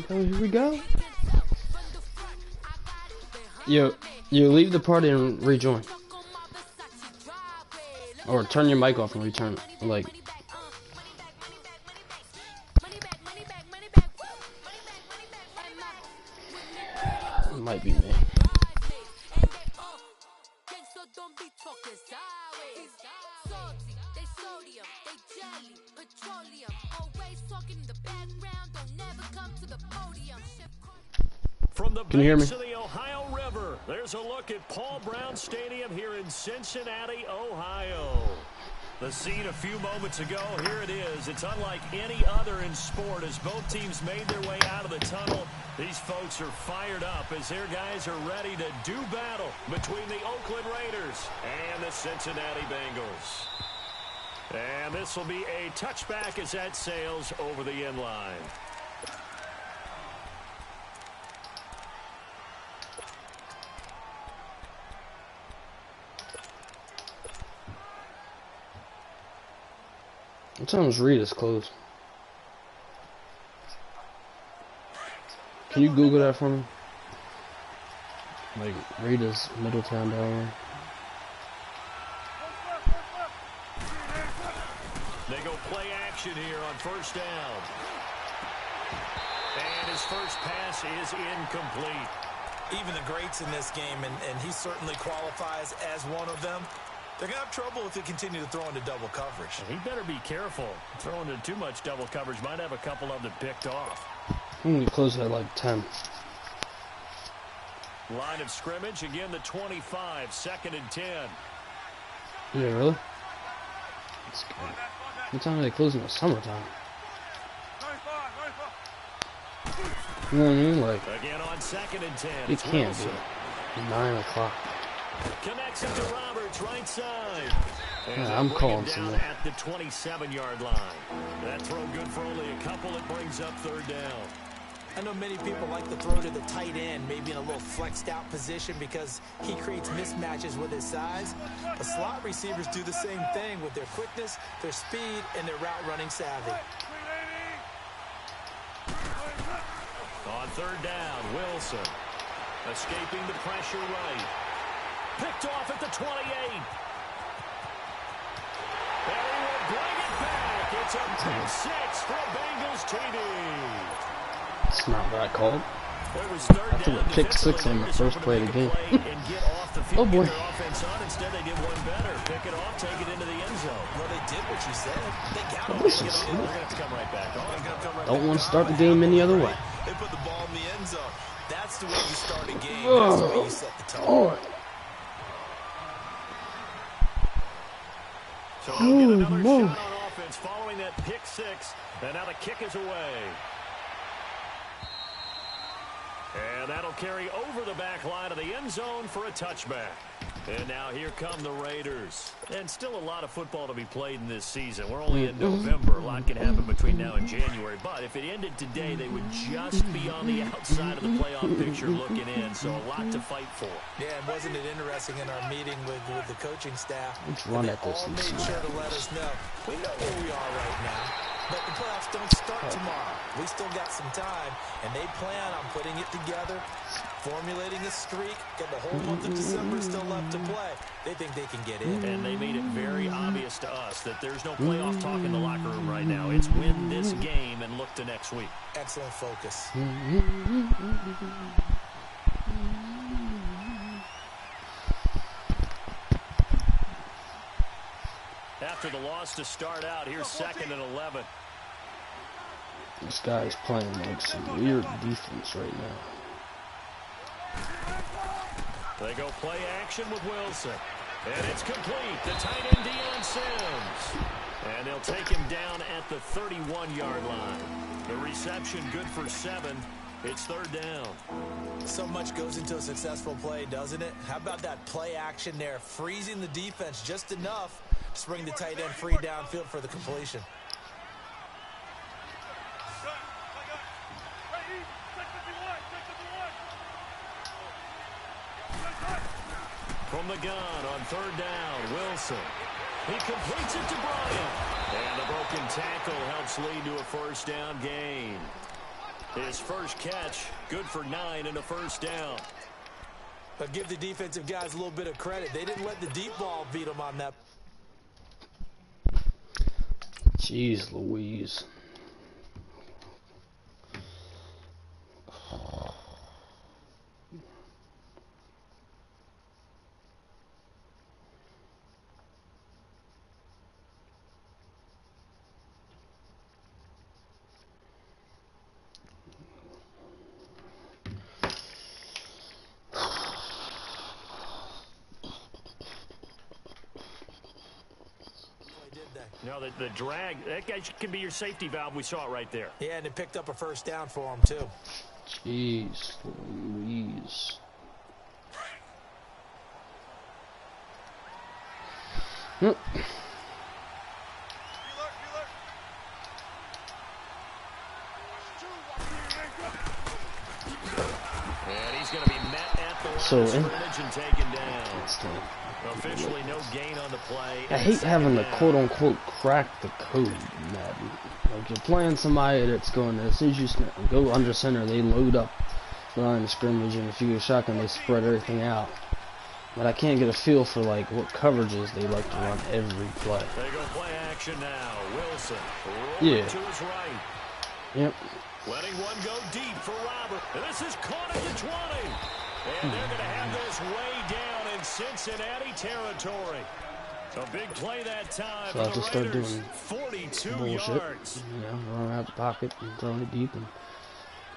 Here we go. You leave the party and rejoin. Or turn your mic off and return. Like. It might be me. From the Can you hear me? banks of the Ohio River, there's a look at Paul Brown Stadium here in Cincinnati, Ohio. The scene a few moments ago, here it is. It's unlike any other in sport as both teams made their way out of the tunnel. These folks are fired up as their guys are ready to do battle between the Oakland Raiders and the Cincinnati Bengals. And this will be a touchback as that sails over the end line. What time is Rita's closed? Can you Google that for me? Like Rita's Middletown down. They go play action here on first down. And his first pass is incomplete. Even the greats in this game, and he certainly qualifies as one of them, they're going to have trouble if they continue to throw into double coverage. He better be careful. Throwing into too much double coverage might have a couple of them picked off. I'm going to close at like 10. Line of scrimmage, again the 25, 2nd and 10. Yeah, really? That's good. What time are they closing in the summertime? You know what I mean? Like, again on 2nd and 10. It can't be 9 o'clock. Connects it to Roberts, right side. Yeah, I'm calling down at the 27-yard line. That throw good for only a couple. It brings up 3rd down. I know many people like to throw to the tight end, maybe in a little flexed out position because he creates mismatches with his size. But slot receivers do the same thing with their quickness, their speed, and their route running savvy. On 3rd down, Wilson escaping the pressure right. Picked off at the 28. And he will bring it back. It's a pick 6 for Bengals TD. It's not what I called. I threw a pick 6 on the first play of the game. Oh boy. Instead, they did one better. Pick it off, take it into the end zone. Well, they did what you said. They got it. They're going to have to come right back. Don't want to start the game any other way. They put the ball in the end zone. That's the way you start a game. That's the way you set the tone. So we'll get another shot on offense following that pick 6. And now the kick is away. And that'll carry over the back line of the end zone for a touchback. And now here come the Raiders. And still a lot of football to be played in this season. We're only in November. A lot can happen between now and January. But if it ended today, they would just be on the outside of the playoff picture looking in. So a lot to fight for. Yeah, and wasn't it interesting in our meeting with the coaching staff? Let's run at this. They all made sure to let us know. We know where we are right now. But the playoffs don't start tomorrow. We still got some time, and they plan on putting it together, formulating a streak, got the whole month of December still left to play. They think they can get in. And they made it very obvious to us that there's no playoff talk in the locker room right now. It's win this game and look to next week. Excellent focus. After the loss to start out, here's 2nd and 11. This guy is playing like some weird defense right now. They go play action with Wilson. And it's complete. The tight end, Deion Sims. And they'll take him down at the 31-yard line. The reception good for 7. It's 3rd down. So much goes into a successful play, doesn't it? How about that play action there? Freezing the defense just enough to bring the tight end free downfield for the completion. From the gun on 3rd down, Wilson. He completes it to Bryant. And a broken tackle helps lead to a 1st down gain. His first catch, good for 9 and a 1st down. But give the defensive guys a little bit of credit. They didn't let the deep ball beat them on that. Jeez Louise. No, the drag, that guy can be your safety valve. We saw it right there. Yeah, and it picked up a 1st down for him, too. Jeez Louise. Yep. And he's going to be met at the line of scrimmage and taken down. Officially no gain on the play. I hate having to quote-unquote crack the code, Madden. Like, you're playing somebody that's going to, as soon as you go under center, they load up the line of scrimmage, and if you go shotgun, they spread everything out. But I can't get a feel for, like, what coverages they like to run every play. They go play action now. Wilson. Yeah. To his right. Yep. Letting one go deep for Robert. And this is caught at the 20. And they're going to have this way down in Cincinnati territory. A big play that time. So I'll just start doing 42 bullshit. yards. You know, running out the pocket and throwing it deep and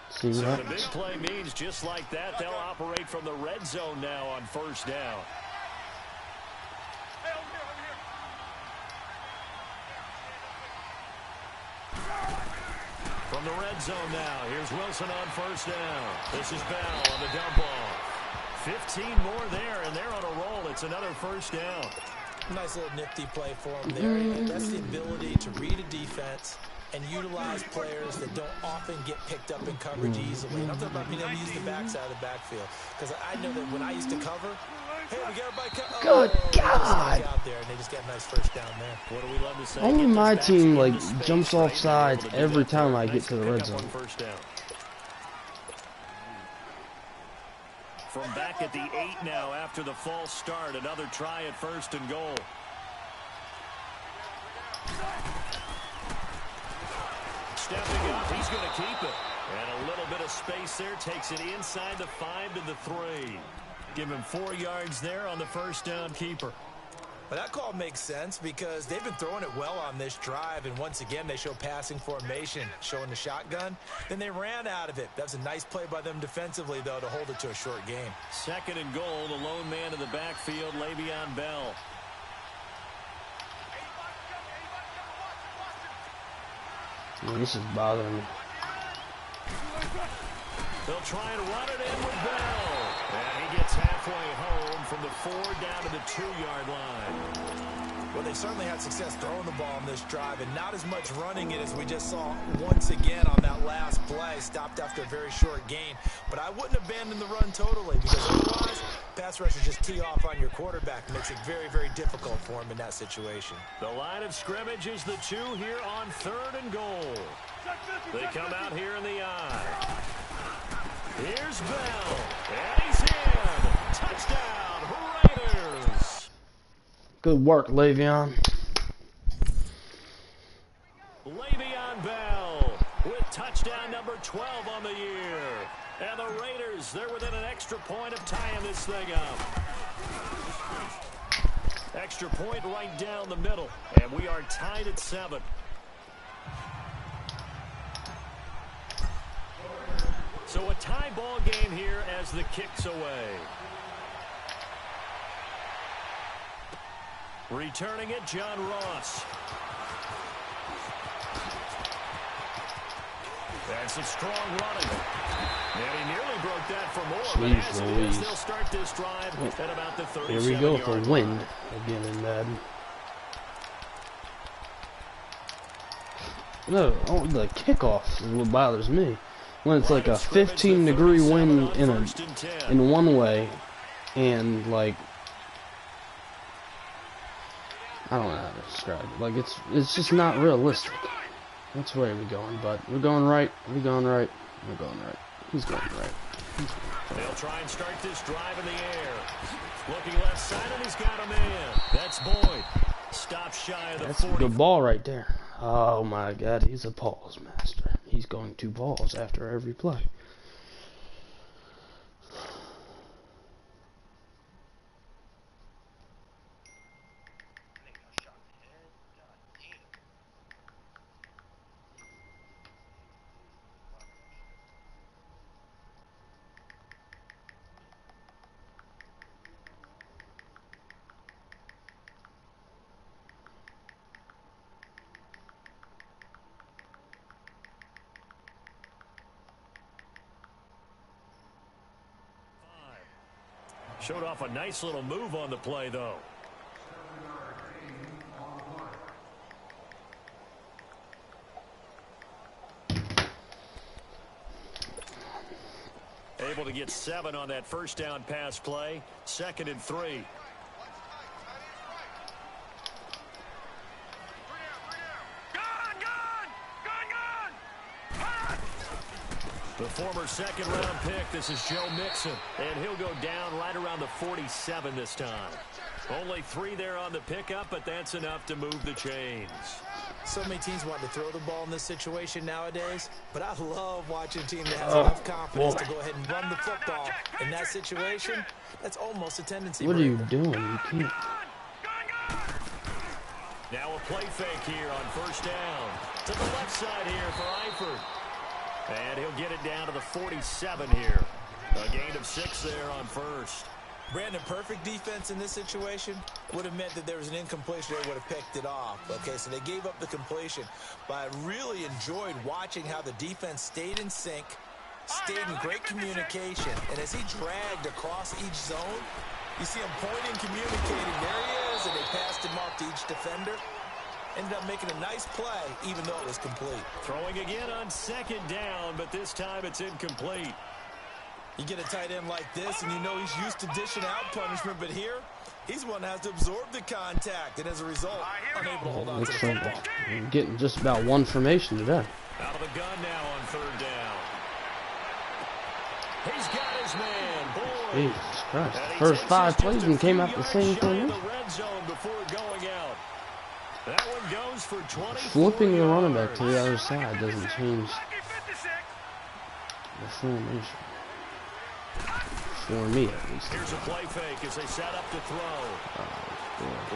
see what happens. The big play means just like that, they'll operate from the red zone now on 1st down. From the red zone now, here's Wilson on 1st down. This is Bell on the dump off. 15 more there, and they're on a roll. It's another 1st down. Nice little nifty play for him there. That's the ability to read a defense and utilize players that don't often get picked up in coverage easily. And I'm talking about being able to use the backside of the backfield. Because I know that when I used to cover, hey, we got everybody Good God! Out there, and they just got a nice 1st down there. What do we love to say? Only my team, like, jumps off sides every time I get to the red zone. 1st down. From back at the 8 now after the false start. Another try at 1st and goal. Stepping up, he's going to keep it. And a little bit of space there. Takes it inside the 5 to the 3. Give him 4 yards there on the 1st down keeper. But that call makes sense because they've been throwing it well on this drive, and once again they show passing formation, showing the shotgun. Then they ran out of it. That's a nice play by them defensively, though, to hold it to a short game. 2nd and goal, the lone man in the backfield, Le'Veon Bell. Man, this is bothering me. They'll try and run it in with Bell. And he gets halfway home from the 4 down to the 2-yard line. Well, they certainly had success throwing the ball on this drive, and not as much running it as we just saw once again on that last play. Stopped after a very short gain. But I wouldn't abandon the run totally, because otherwise, pass rushers just tee off on your quarterback. Makes it very, very difficult for him in that situation. The line of scrimmage is the 2 here on 3rd and goal. They come out here in the eye. Here's Bell, and he's in. Touchdown, Raiders. Good work, Le'Veon. Le'Veon Bell with touchdown number 12 on the year. And the Raiders, they're within an extra point of tying this thing up. Extra point right down the middle, and we are tied at 7. So a tie ball game here as the kick's away. Returning it, John Ross. That's some strong running. And he nearly broke that for more. But as it is, they'll start this drive at about the 37-yard line. Here we go with the wind again in Madden. No, the kickoff is what bothers me. When it's like a 15-degree wind in one way, and like I don't know how to describe it. Like it's just not realistic. That's where we're going, but we're going right. We're going right. We're going right. He's going right. They'll try and start this drive in the air. Looking left side, and he's got a man. That's Boyd. Stop shy of the 40. That's a good ball right there. Oh my God, he's a pause master. He's going to pause after every play. Showed off a nice little move on the play, though. Able to get 7 on that first down pass play. 2nd and 3. The former second-round pick, this is Joe Mixon, and he'll go down right around the 47 this time. Only 3 there on the pickup, but that's enough to move the chains. So many teams want to throw the ball in this situation nowadays, but I love watching a team that has enough confidence to go ahead and run the football. In that situation, that's almost a tendency. What are you doing? You can't. Now a play fake here on first down. To the left side here for Eifert. And he'll get it down to the 47 here. A gain of 6 there on first. Brandon, perfect defense in this situation would have meant that there was an incompletion. They would have picked it off. Okay, so they gave up the completion. But I really enjoyed watching how the defense stayed in sync, stayed in great communication. And as he dragged across each zone, you see him pointing, communicating. There he is, and they passed him off to each defender. Ended up making a nice play, even though it was complete. Throwing again on 2nd down, but this time it's incomplete. You get a tight end like this, and you know he's used to dishing out punishment, but here, he's one that has to absorb the contact, and as a result, unable to hold on to the football. You're getting just about one formation today. Out of the gun now on 3rd down. He's got his man, Boyd. Jesus Christ. The first 5 plays and came out the same thing. The red zone before going out. That one goes for 20. Flipping the running back to the other side doesn't change the formation. For me, at least. Here's a play fake as they set up to throw.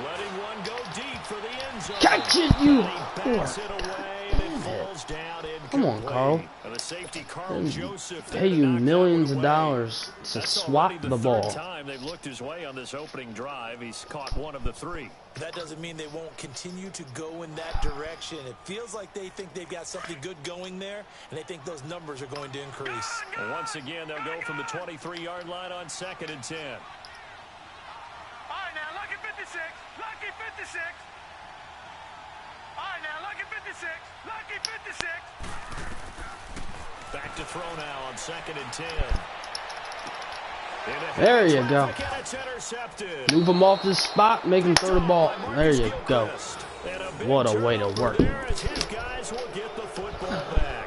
Letting one go deep for the end zone. Catch it, you bats it away, and it falls down incomplete. Come on, Carl. The safety, Carl Joseph, pay you millions of dollars to swap the ball. Time they've looked his way on this opening drive. He's caught 1 of the 3. That doesn't mean they won't continue to go in that direction. It feels like they think they've got something good going there, and they think those numbers are going to increase. And once again, they'll go from the 23-yard line on 2nd and 10. All right, now, lucky 56. Lucky 56. All right, now, lucky 56. Lucky 56. Back to throw now on 2nd and 10. There you go. Move him off his spot, make him throw the ball. There you go. What a way to work. His guys will get the football back.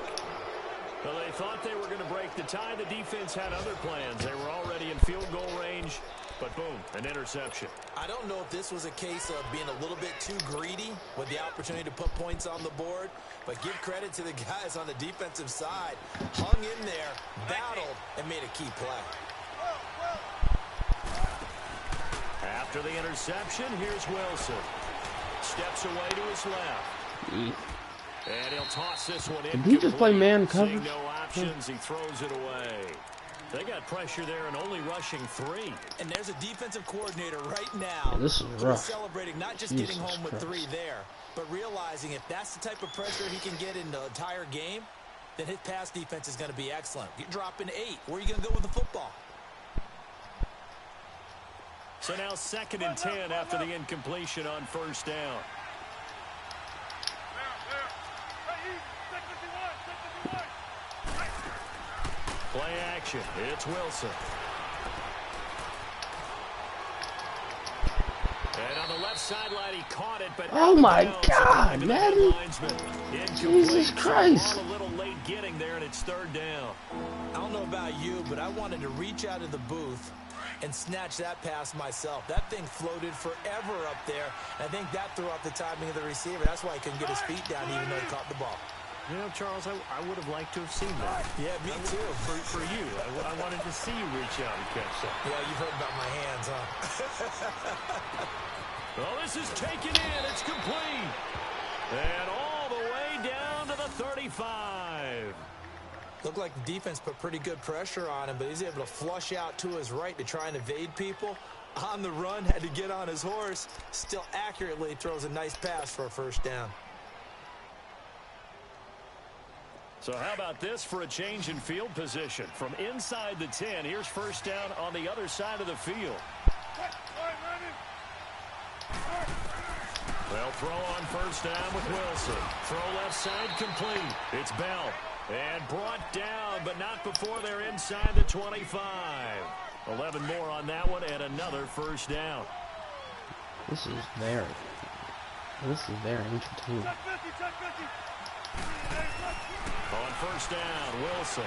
Well, they thought they were going to break the tie. The defense had other plans. They were already in field goal range, but boom, an interception. I don't know if this was a case of being a little bit too greedy with the opportunity to put points on the board, but give credit to the guys on the defensive side. Hung in there, battled, and made a key play. After the interception, here's Wilson. Steps away to his left. And he'll toss this one in. Did he just play man coverage? Seeing no options, he throws it away. They got pressure there and only rushing 3. And there's a defensive coordinator right now. Yeah, this is rough. Celebrating not just Jesus getting home with Christ. 3 there, but realizing if that's the type of pressure he can get in the entire game, then his pass defense is going to be excellent. You're dropping 8. Where are you going to go with the football? So now 2nd and 10 after the incompletion on first down. Play action. It's Wilson. And on the left sideline, he caught it, but oh my God, man! Jesus Christ! A little late getting there, and it's 3rd down. I don't know about you, but I wanted to reach out of the booth and snatch that pass myself. That thing floated forever up there. I think that threw off the timing of the receiver. That's why he couldn't get his feet down even though he caught the ball. You know, Charles, I would have liked to have seen that. Yeah, me too. For you, I wanted to see you reach out and catch that. Yeah, you've heard about my hands, huh? Well, this is taken in. It's complete. And all the way down to the 35. Looked like the defense put pretty good pressure on him, but he's able to flush out to his right to try and evade people. On the run, had to get on his horse. Still accurately throws a nice pass for a first down. So how about this for a change in field position? From inside the 10, here's first down on the other side of the field. They'll throw on first down with Wilson. Throw left side complete. It's Bell. And brought down, but not before they're inside the 25. 11 more on that one and another first down. This is very entertaining. On first down, Wilson.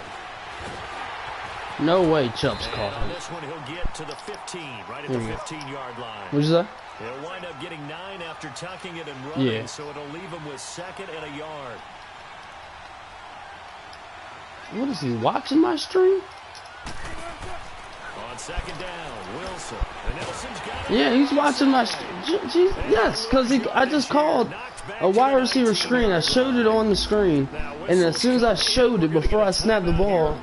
No way Chubb's caught On him. this one, he'll get to the 15, right at the 15-yard line. What'd you say? He'll wind up getting 9 after tucking it and running, Yeah. so it'll leave him with 2nd and a yard. What is he, watching my stream? On 2nd down, Wilson. And Nelson's got it. Yeah, he's watching my stream. Yes, because I just called a wide receiver screen. I showed it on the screen, and as soon as I showed it, before I snapped the ball,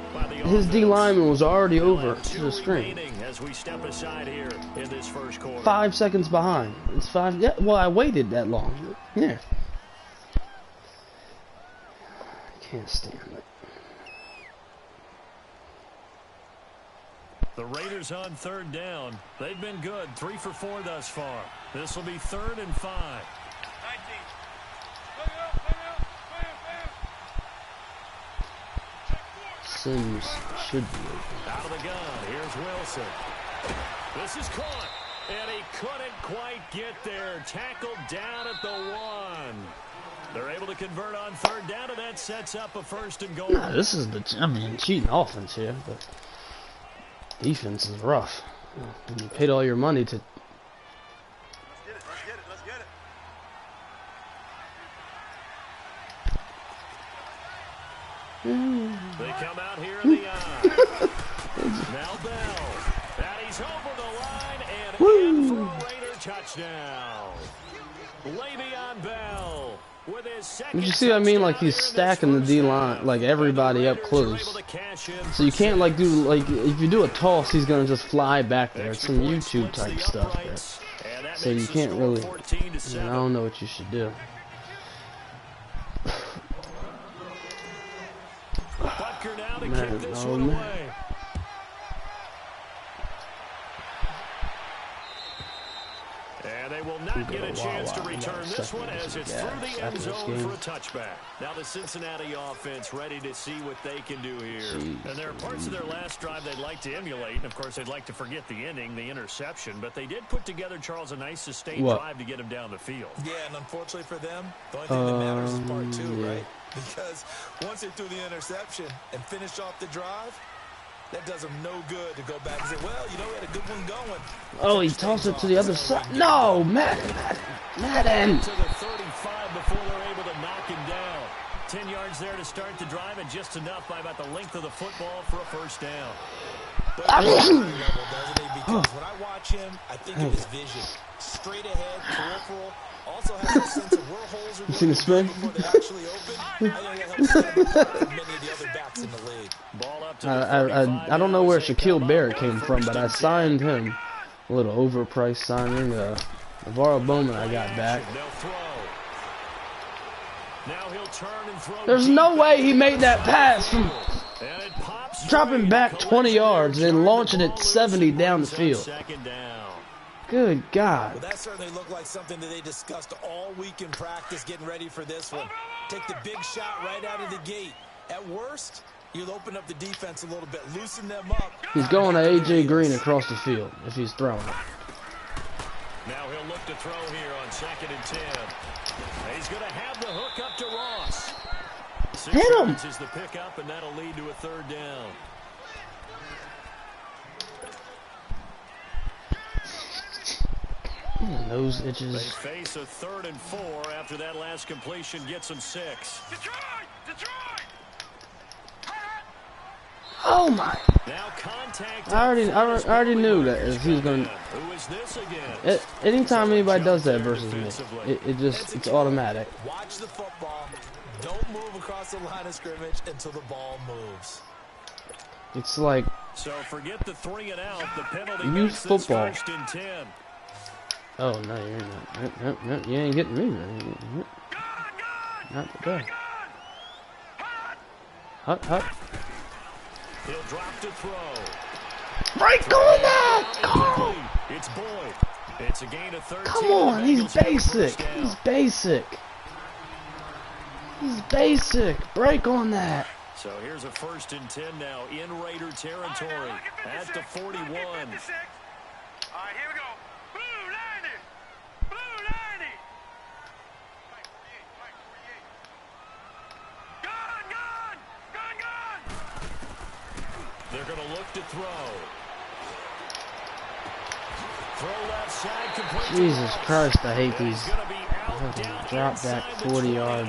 his D lineman was already over to the screen. As we step aside here in this first quarter. 5 seconds behind. It's 5. Yeah, well, I waited that long. Yeah. Can't stand it. The Raiders on 3rd down. They've been good. 3 for 4 thus far. This will be 3rd and 5. 19. Sims should be open. Out of the gun. Here's Wilson. This is caught. And he couldn't quite get there. Tackled down at the 1. They're able to convert on 3rd down, and that sets up a 1st and goal. Nah, this is cheating offense here, but defense is rough. When you paid all your money to. Let's get it. They come out here in the eye. Now Bell. And he's over the line and in for a Raider touchdown. Le'Veon Bell with his second. Did you see what I mean? Like he's stacking the D line, like everybody up close. So you can't like do like if you do a toss, he's gonna just fly back there. It's some YouTube type stuff there. So you can't really. I don't know what you should do. Butker now to Man, kick this oh, one man. away. And they will not get a chance to return this one as it's through the end zone for a touchback. Now the Cincinnati offense ready to see what they can do here. And there are parts of their last drive they'd like to emulate. And, of course, they'd like to forget the ending, the interception. But they did put together, Charles, a nice sustained drive to get him down the field. Yeah, and unfortunately for them, the only thing that matters is part 2, yeah. right? Because once they threw the interception and finished off the drive, that does them no good to go back and say, well, you know, we had a good one going. Oh, he tossed it to the other side. No, Madden. To the 35 before they're able to knock him down. 10 yards there to start the drive, and just enough by about the length of the football for a first down. But at the level, doesn't he? Because when I watch him, I think of his vision. Straight ahead, peripheral. Also has a sense of where holes are going to be before they actually open. I think that helps set him apart from many of the other backs in the league. Ball up to the I don't know where Shaquille Barrett came from, but I signed him. A little overpriced signing. Navarro Bowman I got back. Now he'll turn and throw. There's no way he made that pass from dropping back 20 yards and then launching it 70 down the field. Good God. Well, that certainly looked like something that they discussed all week in practice getting ready for this one. Take the big shot right out of the gate. At worst, you'll open up the defense a little bit, loosen them up. He's going to A.J. Green across the field if he's throwing it. Now he'll look to throw here on 2nd and 10. He's going to have the hook up to Ross. Hit him! Is the pickup, and that'll lead to a 3rd down. Nose itches. They face a 3rd and 4 after that last completion gets them 6. Detroit! Oh my! Now contact. I already knew that if he was going. Who is this again? Anytime anybody does that versus me, it's automatic. Watch the football. Don't move across the line of scrimmage until the ball moves. It's like. So forget the 3 and out. The penalty use football. 1st and 10. Oh no, you're not. No, you ain't getting me. Not today. Hut. He'll drop to throw. Break on that! Carl! It's Boyd. It's a gain of 13. Come on, he's basic. He's basic. He's basic. Break on that. So here's a 1st and 10 now in Raider territory at the 41. All right, here we go. Blue 90. Blue 90. Gun. They're going to look to throw. Throw left side, complete. Jesus Christ, I hate these drop back 40-yard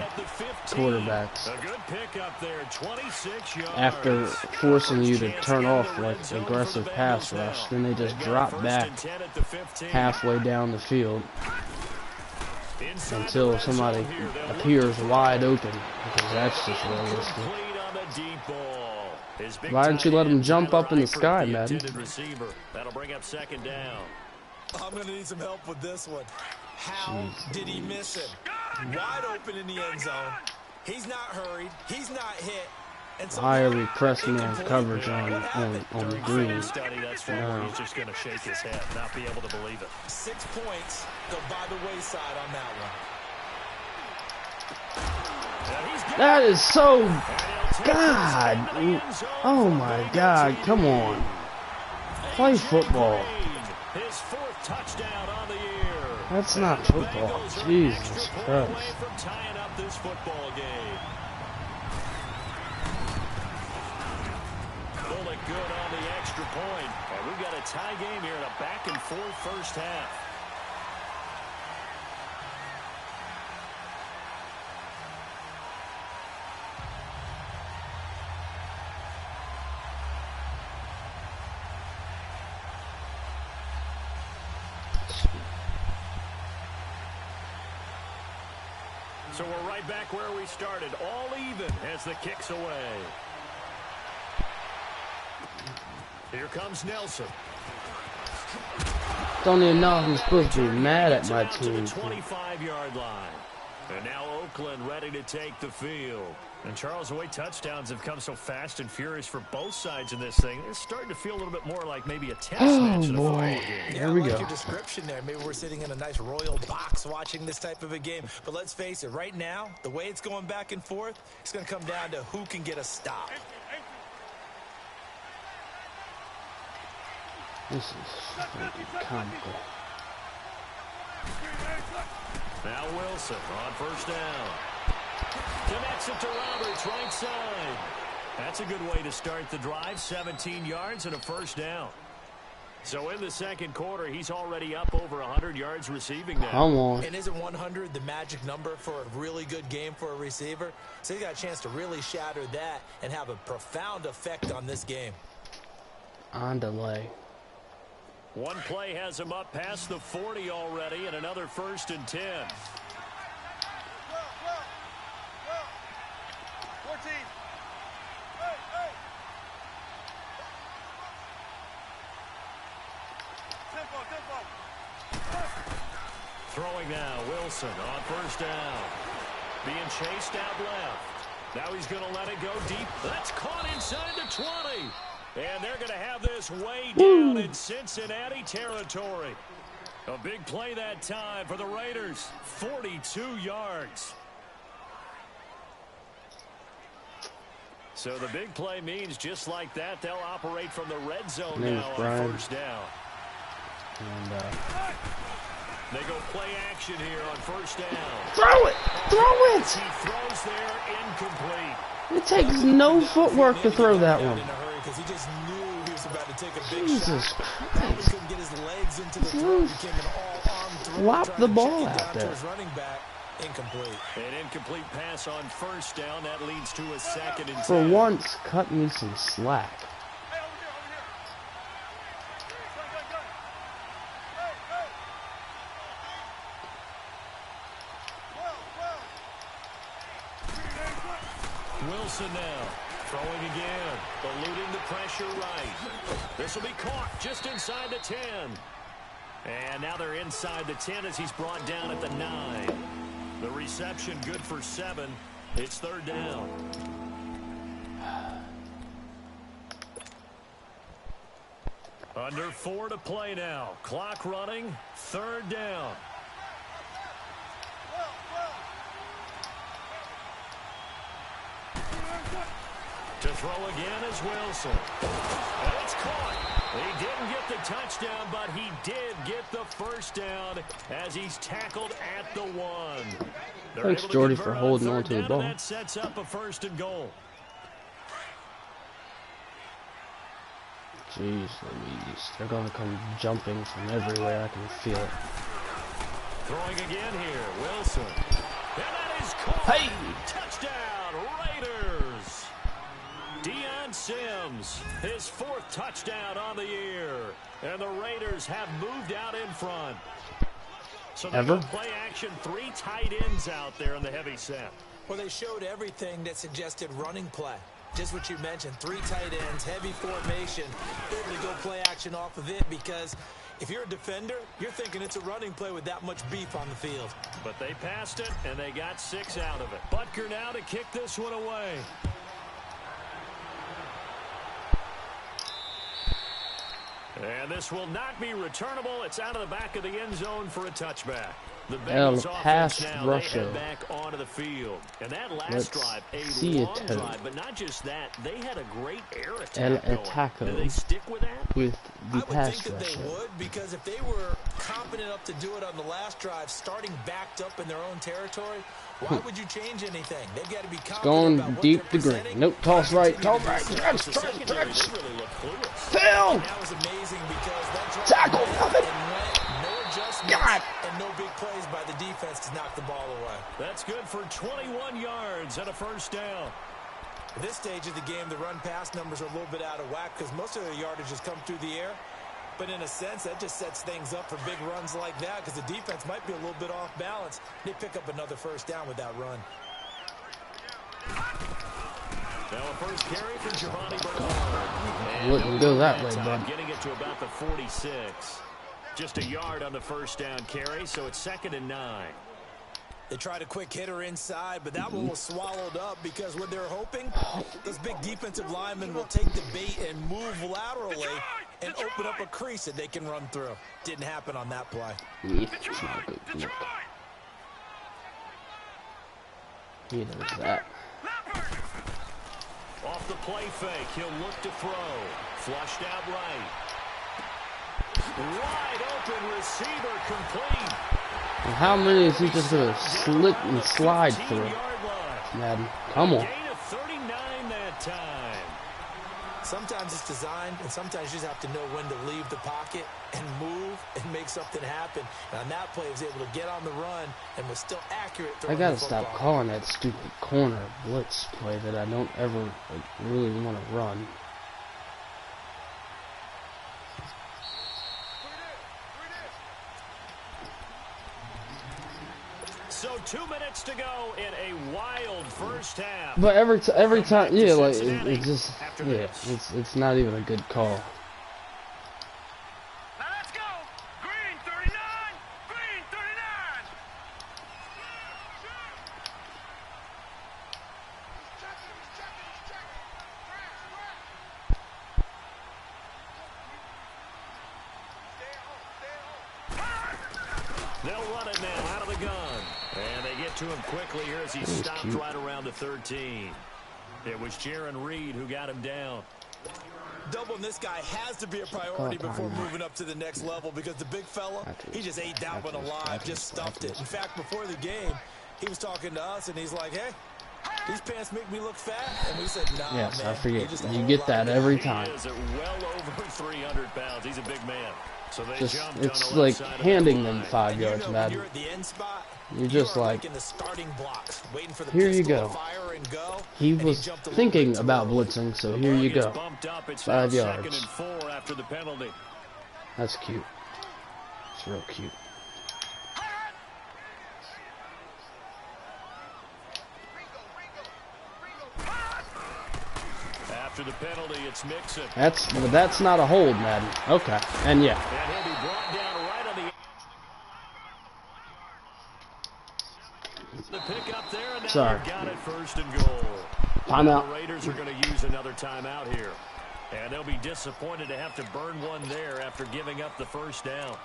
quarterbacks. A good pickup there, 26 yards. After forcing you to turn off like aggressive pass rush, then they just drop back halfway down the field until somebody appears wide open, because that's just realistic. Why didn't you let him jump up in the sky, Madden? That'll bring up 2nd down. I'm going to need some help with this one. How did he miss him? Wide open in the end zone. He's not hurried. He's not hit. And so Why are we pressing man coverage on the green? That's why he's just going to shake his head, not be able to believe it. 6 points go by the wayside on that one. That is so... God. Oh my God. Come on. Play football. His 4th touchdown on the year. That's not football. Jesus Christ. Away from tying up this football game. Pull it good on the extra point. And we've got a tie game here in a back and forth first half. So we're right back where we started, all even as the kick's away. Here comes Nelson. Don't even know if I'm supposed to be mad at my team. To the 25-yard line. And now Oakland ready to take the field. And Charles, the way touchdowns have come so fast and furious for both sides in this thing, it's starting to feel a little bit more like maybe a tennis match in a football game. Here we I like go. your description there. Maybe we're sitting in a nice royal box watching this type of a game. But let's face it, right now, the way it's going back and forth, it's going to come down to who can get a stop. This is comical. Now Wilson on 1st down. Connects it to Roberts, right side. That's a good way to start the drive. 17 yards and a 1st down. So in the 2nd quarter, he's already up over 100 yards receiving now. Come on. And isn't 100 the magic number for a really good game for a receiver? So he got a chance to really shatter that and have a profound effect on this game. on delay. One play has him up past the 40 already, and another 1st and 10. 14. Tempo. Throwing now, Wilson on 1st down. Being chased out left. Now he's going to let it go deep. That's caught inside the 20. And they're going to have this way down in Cincinnati territory. A big play that time for the Raiders. 42 yards. So the big play means just like that, they'll operate from the red zone now on 1st down. And they go play action here on 1st down. throw it! Throw it! He throws there, incomplete. It takes no footwork to throw that one. Because he just knew he was about to take a big Jesus shot. Christ. Couldn't get his legs into the throw. Became an all-arm throw. Flop the ball out there. Running back. Incomplete. An incomplete pass on 1st down. That leads to a 2nd and 10. For once, cut me some slack. Hey, over here. Go. Hey. Wilson now. Throwing again. Eluding the pressure right. This will be caught just inside the 10. And now they're inside the 10 as he's brought down at the 9. The reception good for 7. It's 3rd down. Under 4 to play now. Clock running. 3rd down. To throw again is Wilson. And it's caught. He didn't get the touchdown, but he did get the 1st down as he's tackled at the 1. Thanks, Jordy, for holding on to the ball. That sets up a 1st and goal. Jeez Louise. They're going to come jumping from everywhere. I can feel it. Throwing again here. Wilson. And that is caught. Hey! Touchdown, Raiders. Deion Sims, his 4th touchdown on the year. And the Raiders have moved out in front. So they go play action, 3 tight ends out there in the heavy set. Well, they showed everything that suggested running play. Just what you mentioned, 3 tight ends, heavy formation, able to go play action off of it because if you're a defender, you're thinking it's a running play with that much beef on the field. But they passed it, and they got 6 out of it. Butker now to kick this one away. And this will not be returnable. It's out of the back of the end zone for a touchback. The Bengals offense now, they head back onto the field. And that last drive, a long drive, but not just that. They had a great air attack going. Do they stick with that? With the pass I would think that they would, because if they were confident enough to do it on the last drive, starting backed up in their own territory, why would you change anything? They've got to be confident going about what deep they're to green. Nope, toss right, toss right. Stretch. Phil! That was amazing because that drive Tackle, nothing. No adjustments God. and no big plays by the defense to knock the ball away. That's good for 21 yards and a 1st down. At this stage of the game, the run-pass numbers are a little bit out of whack because most of their yardage has come through the air. But in a sense, that just sets things up for big runs like that because the defense might be a little bit off balance. They pick up another 1st down with that run. Now a first carry for Giovanni Bernard. Wouldn't go that way, bud. Getting it to about the 46. Just a yard on the 1st down carry, so it's 2nd and 9. They tried a quick hitter inside, but that one was swallowed up because what they're hoping, those big defensive linemen will take the bait and move laterally and open up a crease that they can run through. Didn't happen on that play. He knows that. Off the play fake, he'll look to throw. Flushed out right. Wide open receiver complete. And how many is he just going to slip and slide through? Madden, come on. Gain of 39 that time. Sometimes it's designed, and sometimes you just have to know when to leave the pocket and move and make something happen. And on that play, he was able to get on the run and was still accurate. I gotta stop calling that stupid corner blitz play that I don't ever really want to run. So 2 minutes to go in a wild first half. But every time, yeah, like it just, yeah, it's not even a good call. Now let's go. Green 39. Green 39. They'll run it now out of the gun. And they get to him quickly here as he stopped right around the 13. It was Jaron Reed who got him down. Doubling this guy has to be a priority before moving up to the next level because the big fella, he just ate that one alive, just stuffed it. In fact, before the game, he was talking to us, and he's like, hey, these pants make me look fat. And we said, nah, yes, man. I forget. You get that every time. He is at well over 300 pounds. He's a big man. So they Just, jumped it's on the like left side of handing the them line. 5 yards, man. You're at the end spot. You're just like, in the starting blocks, waiting for the here you pistol go. to fire and go. He And was jumped a little thinking bit too about early. blitzing, so The here ball you gets go. bumped up. It's 5 now yards. 2nd and 4 after the penalty. That's cute. It's real cute. After the penalty, it's Mixon. That's not a hold, Madden. Okay, and yeah. And he'll be brought down right on the pick up there, and now Sorry. they've got it 1st and goal. Timeout. The Raiders are going to use another timeout here. And they'll be disappointed to have to burn one there after giving up the 1st down.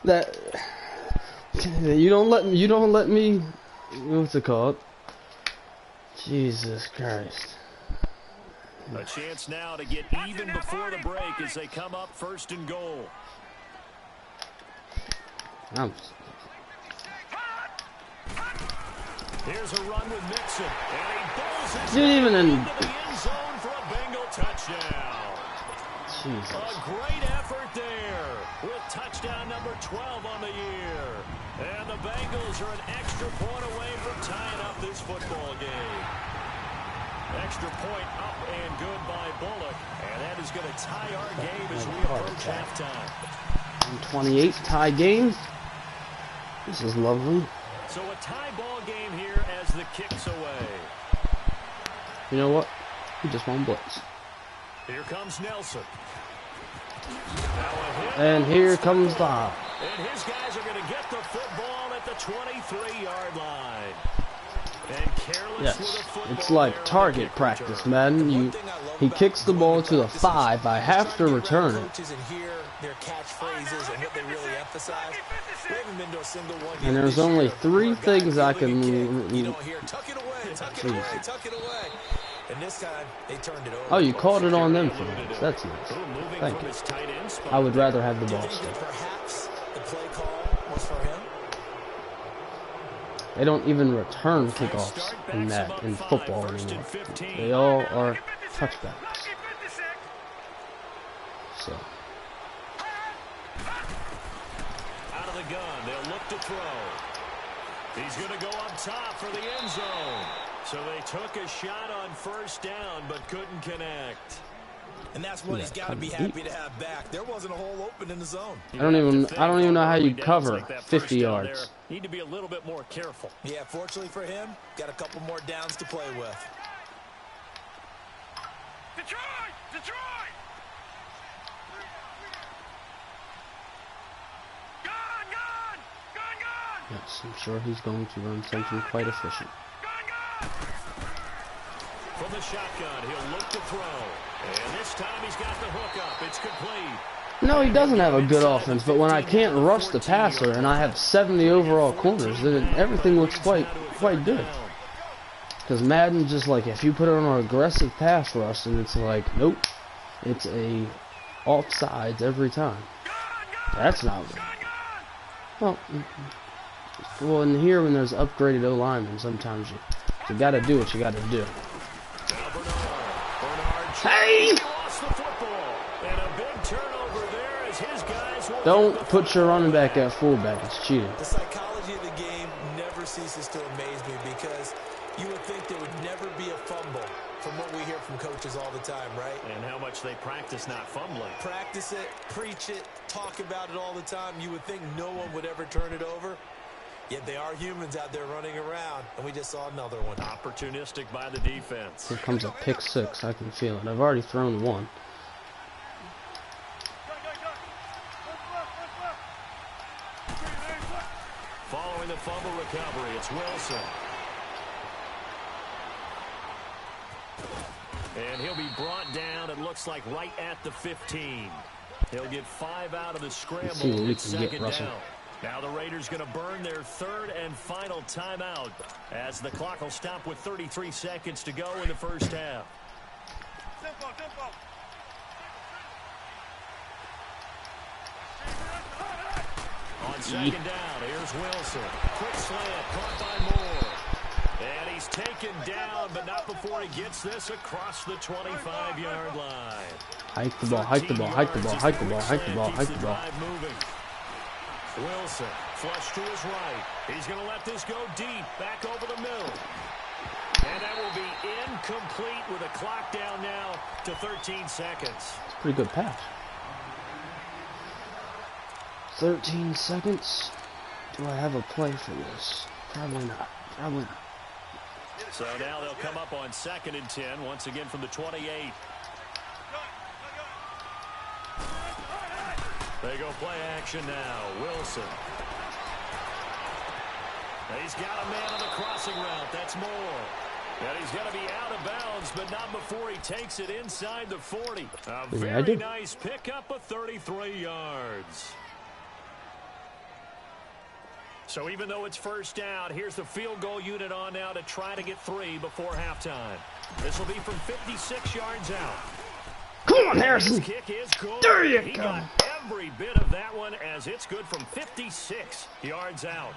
That you don't let me what's it called? Jesus Christ. A chance now to get even before the break as they come up 1st and goal. Here's a run with Mixon, and he bowls it Didn't even into the end zone for a Bengal touchdown. Jesus. A great effort there with touchdown number 12 on the year. And the Bengals are an extra point away from tying up this football game. Extra point up and good by Bullock. And that is going to tie our game as we approach halftime. 28 tie game. This is lovely. So a tie ball game here as the kick's away. You know what? He just won blitz. Here comes Nelson. And here comes the hop. And his guys are going to get the football at the 23-yard line. And careless with Yes, a football it's like there on the target kick practice, return. man. He kicks the ball to the 5. I have to return it. Coaches and hear their catchphrases and what they really emphasize. We haven't been to a single one. And there's only 3 things I can. You don't hear tuck it away, tuck it away, tuck it away. And this time they turned it over. Oh, you called it on them for once. That's nice. Thank you. I would rather have the ball still. Perhaps the play call was for him. They don't even return kickoffs in football anymore. They all are touchbacks. So. Out of the gun, they'll look to throw. He's going to go up top for the end zone. So they took a shot on 1st down, but couldn't connect. And that's what he's got to be happy to have back. There wasn't a hole open in the zone. I don't even know how you cover 50 yards. Need to be a little bit more careful. Yeah, fortunately for him, got a couple more downs to play with. Detroit! Detroit! Gone! Gone! Gone! Gone! Yes, I'm sure he's going to run something quite efficient. Gone! Gone! From the shotgun, he'll look to throw. And this time he's got the hook up. It's complete. No, he doesn't have a good offense, but when I can't rush the passer and I have 70 overall corners, then everything looks quite good. Because Madden just like, if you put it on an aggressive pass rush, and it's like, nope, it's a offsides every time. That's not good. Well, in here when there's upgraded O linemen, sometimes you got to do what you got to do. Hey! Don't put your running back at fullback. It's cheating. The psychology of the game never ceases to amaze me because you would think there would never be a fumble from what we hear from coaches all the time, right? And how much they practice not fumbling. Practice it, preach it, talk about it all the time. You would think no one would ever turn it over. Yet they are humans out there running around, and we just saw another one. Opportunistic by the defense. Here comes a pick six. I can feel it. I've already thrown one. Following the fumble recovery, it's Wilson. And he'll be brought down, it looks like, right at the 15. He'll get 5 out of the scramble. See what we It's can get, second Russell. down. Now the Raiders going to burn their third and final timeout as the clock will stop with 33 seconds to go in the first half. On second down, here's Wilson. Quick slant, caught by Moore. And he's taken down, but not before he gets this across the 25-yard line. Hike the ball, hike the ball, hike the ball, hike the ball, hike the ball, hike the ball. Wilson, flush to his right. He's going to let this go deep, back over the middle. And that will be incomplete with a clock down now to 13 seconds. It's a pretty good pass. 13 seconds. Do I have a play for this? Probably not. Probably not. So now they'll come up on 2nd and 10, once again from the 28. They go play action now. Wilson. He's got a man on the crossing route. That's Moore. And he's going to be out of bounds, but not before he takes it inside the 40. A very nice pickup of 33 yards. So even though it's first down, here's the field goal unit on now to try to get 3 before halftime. This will be from 56 yards out. Come on, Harrison. His kick is good. There you He go. got every bit of that one as it's good from 56 yards out.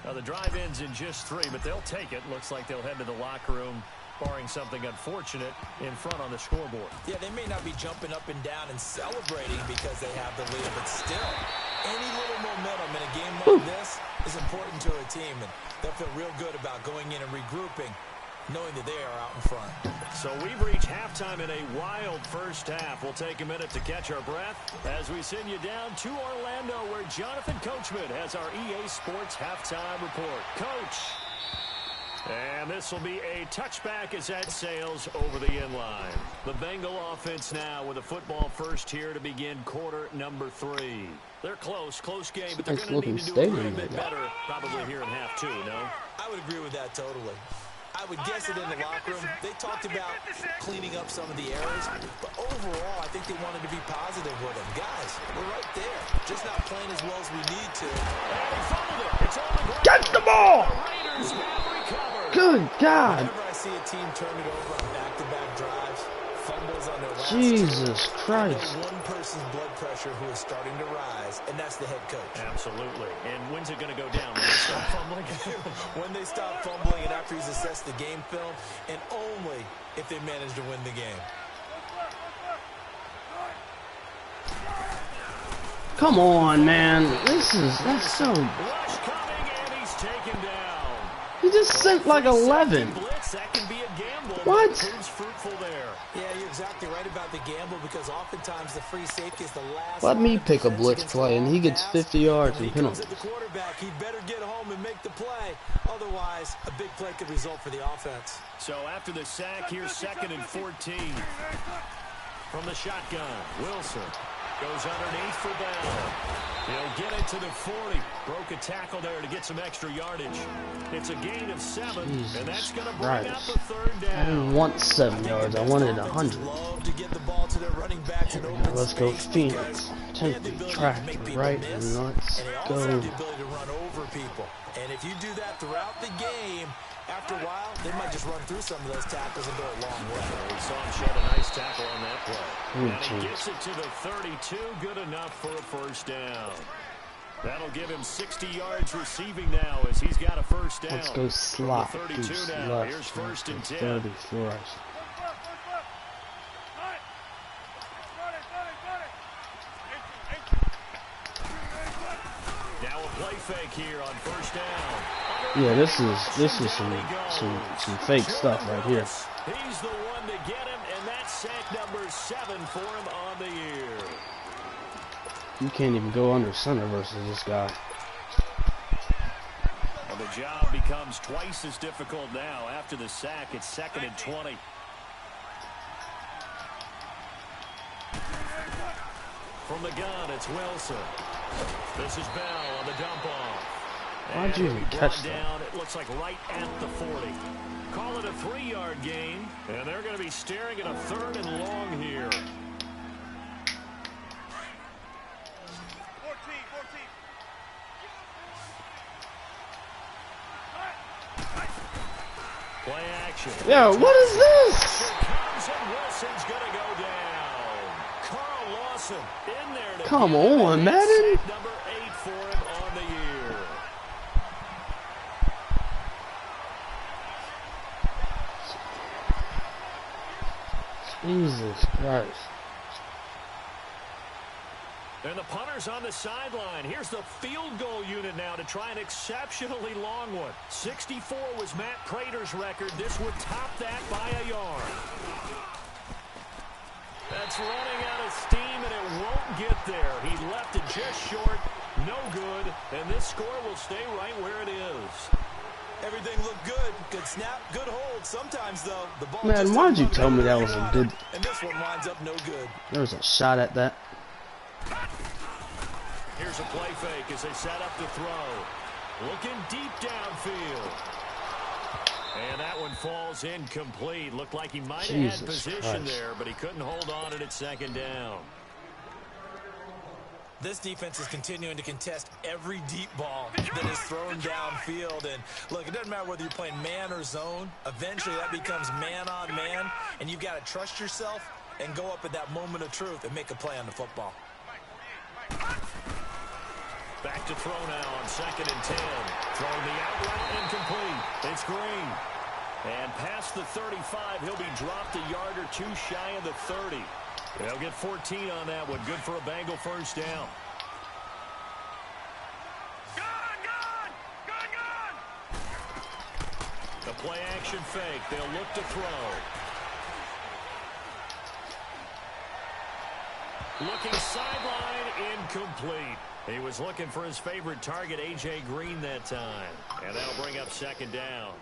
Now the drive ends in just 3, but they'll take it. Looks like they'll head to the locker room, barring something unfortunate in front on the scoreboard. Yeah, they may not be jumping up and down and celebrating because they have the lead, but still, any little momentum in a game like this is important to a team, and they'll feel real good about going in and regrouping, knowing that they are out in front. So we've reached halftime in a wild first half. We'll take a minute to catch our breath as we send you down to Orlando, where Jonathan Coachman has our EA Sports halftime report. Coach. And this will be a touchback as that sails over the inline. The Bengal offense now with a football first here to begin quarter number 3. They're close game, but they're going to need to do a little bit better probably here in half 2, no? I would agree with that totally. I would guess it in the locker room. They talked about cleaning up some of the errors, but overall, I think they wanted to be positive with them. Guys, we're right there. Just not playing as well as we need to. Get the ball! Good God! Whenever I see a team turn it over on back-to-back drives, fumbles on their last Jesus two, Christ. I know one person's blood pressure who is starting to rise, and that's the head coach. Absolutely. And when's it going to go down? When they stop fumbling? When they stop fumbling and after he's assessed the game film, and only if they manage to win the game. Come on, man. That's so... Rush coming, and he's taken down. He just sent like 11. Blitz, that can be a gamble. What? But it proves fruitful there. Yeah, you're exactly right about the gamble because oftentimes the free safety is the last. Let me pick a blitz play, and he gets 50 yards and penalties. At the quarterback, he better get home and make the play. Otherwise, a big play could result for the offense. So after the sack, here's 2nd and 14. From the shotgun, Wilson goes underneath for Bell. He'll get it to the 40. Broke a tackle there to get some extra yardage. It's a gain of 7, and that's going to bring up a 3rd down. I didn't want 7 yards. I wanted 100. Love to get the ball to their running backs in open Let's go space Phoenix. Take the track right, and let's and they also have go. the ability to run over people. And if you do that throughout the game, after a while, they might just run through some of those tackles and go a long way. We saw him shed a nice tackle on that play. And he gets it to the 32. Good enough for a first down. That'll give him 60 yards receiving now as he's got a first down. Let's go slot. From the 32 now. Left. Here's 1st and 10. 30 for us. Now a play fake here on first down. Yeah, this is some fake stuff right here. He's the one to get him, and that's sack number 7 for him on the year. You can't even go under center versus this guy. Well, the job becomes twice as difficult now. After the sack, it's 2nd and 20. From the gun, it's Wilson. This is Bell on the dump off. Why'd you even catch that? Down, it looks like right at the 40. Call it a 3-yard gain, and they're going to be staring at a 3rd and long here. 14. Play action. Yeah, what is this? Here comes, and Wilson's going to go down. Carl Lawson in there to Come get him, on, and Madden. sack number 8 for him on the year. Jesus Christ. And the punter's on the sideline. Here's the field goal unit now to try an exceptionally long one. 64 was Matt Prater's record. This would top that by a yard. That's running out of steam, and it won't get there. He left it just short. No good. And this score will stay right where it is. Everything looked good. Good snap, good hold. Sometimes, though, the ball Man, just why'd you doesn't tell me that go was a where good... you want it. And this one winds up no good. There was a shot at that. Here's a play fake as they set up the throw. Looking deep downfield. And that one falls incomplete. Looked like he might have had position there, but he couldn't hold on at 2nd down. This defense is continuing to contest every deep ball that is thrown downfield. And look, it doesn't matter whether you're playing man or zone. Eventually, that becomes man on man, and you've got to trust yourself and go up at that moment of truth and make a play on the football. Back to throw now on 2nd and 10. Throwing the out route incomplete. It's Green. And past the 35, he'll be dropped a yard or 2 shy of the 30. They'll get 14 on that one. Good for a Bengal first down. Gun! The play action fake. They'll look to throw. Looking sideline, incomplete. He was looking for his favorite target, A.J. Green, that time. And that'll bring up 2nd down.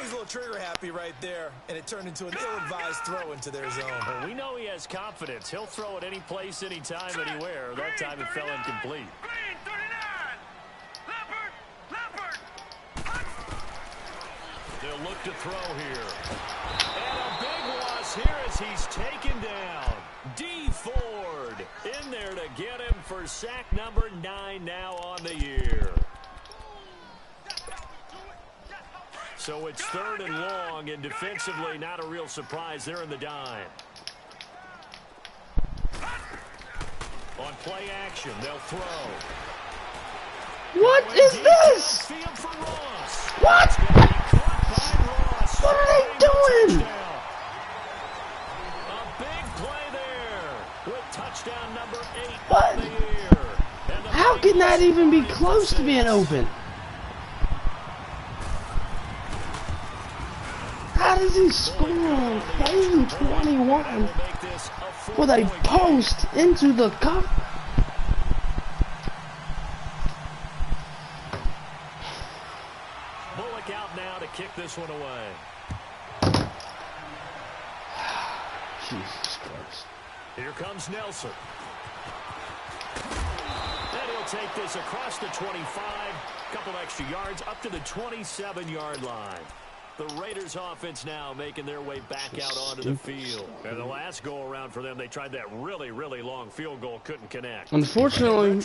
He's a little trigger happy right there, and it turned into an ill-advised throw into their zone. Well, we know he has confidence. He'll throw it any place, anytime, anywhere. That time it fell incomplete. Green, 39. Leopard. They'll look to throw here. And a big loss here as he's taken down. D. Ford in there to get him for sack number 9 now on the year. So it's 3rd and long, and defensively not a real surprise. They're in the dime. On play action, they'll throw. What is this? What? What are they doing? A big play there with touchdown number 8 What? of the year. How can that even be close to being open? How does he score on play 21 with a post into the cup? Bullock out now to kick this one away. Jesus Christ. Here comes Nelson. And he'll take this across the 25. Couple extra yards up to the 27-yard line. The Raiders offense now making their way back out onto the field. And the last go-around for them, they tried that really, really long field goal, couldn't connect. Unfortunately,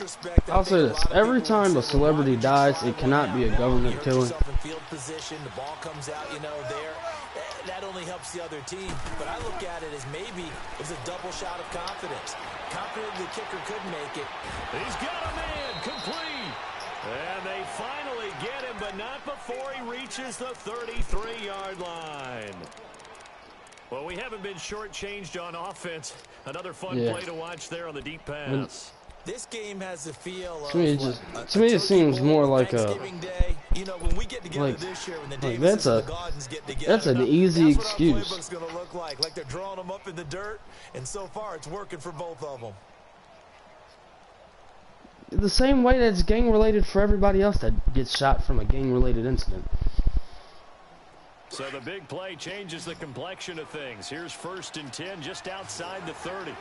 I'll say this. Every time a celebrity dies, it cannot be a government killing. Field position, the ball comes out, there. That only helps the other team. But I look at it as maybe it's a double shot of confidence. Confident the kicker could make it. He's got a man, complete. And they finally get him, but not before he reaches the 33-yard line. Well, we haven't been shortchanged on offense. Another fun play to watch there on the deep pass. This game has the feel of to me, it seems more like a You know, when we get together Like, this year, when the like Davises and the Gardens get together, that's an easy that's excuse. what our playbook's going to look like they're drawing them up in the dirt, and so far it's working for both of them. The same way that's gang-related for everybody else that gets shot from a gang-related incident. So the big play changes the complexion of things. Here's 1st and 10 just outside the 30.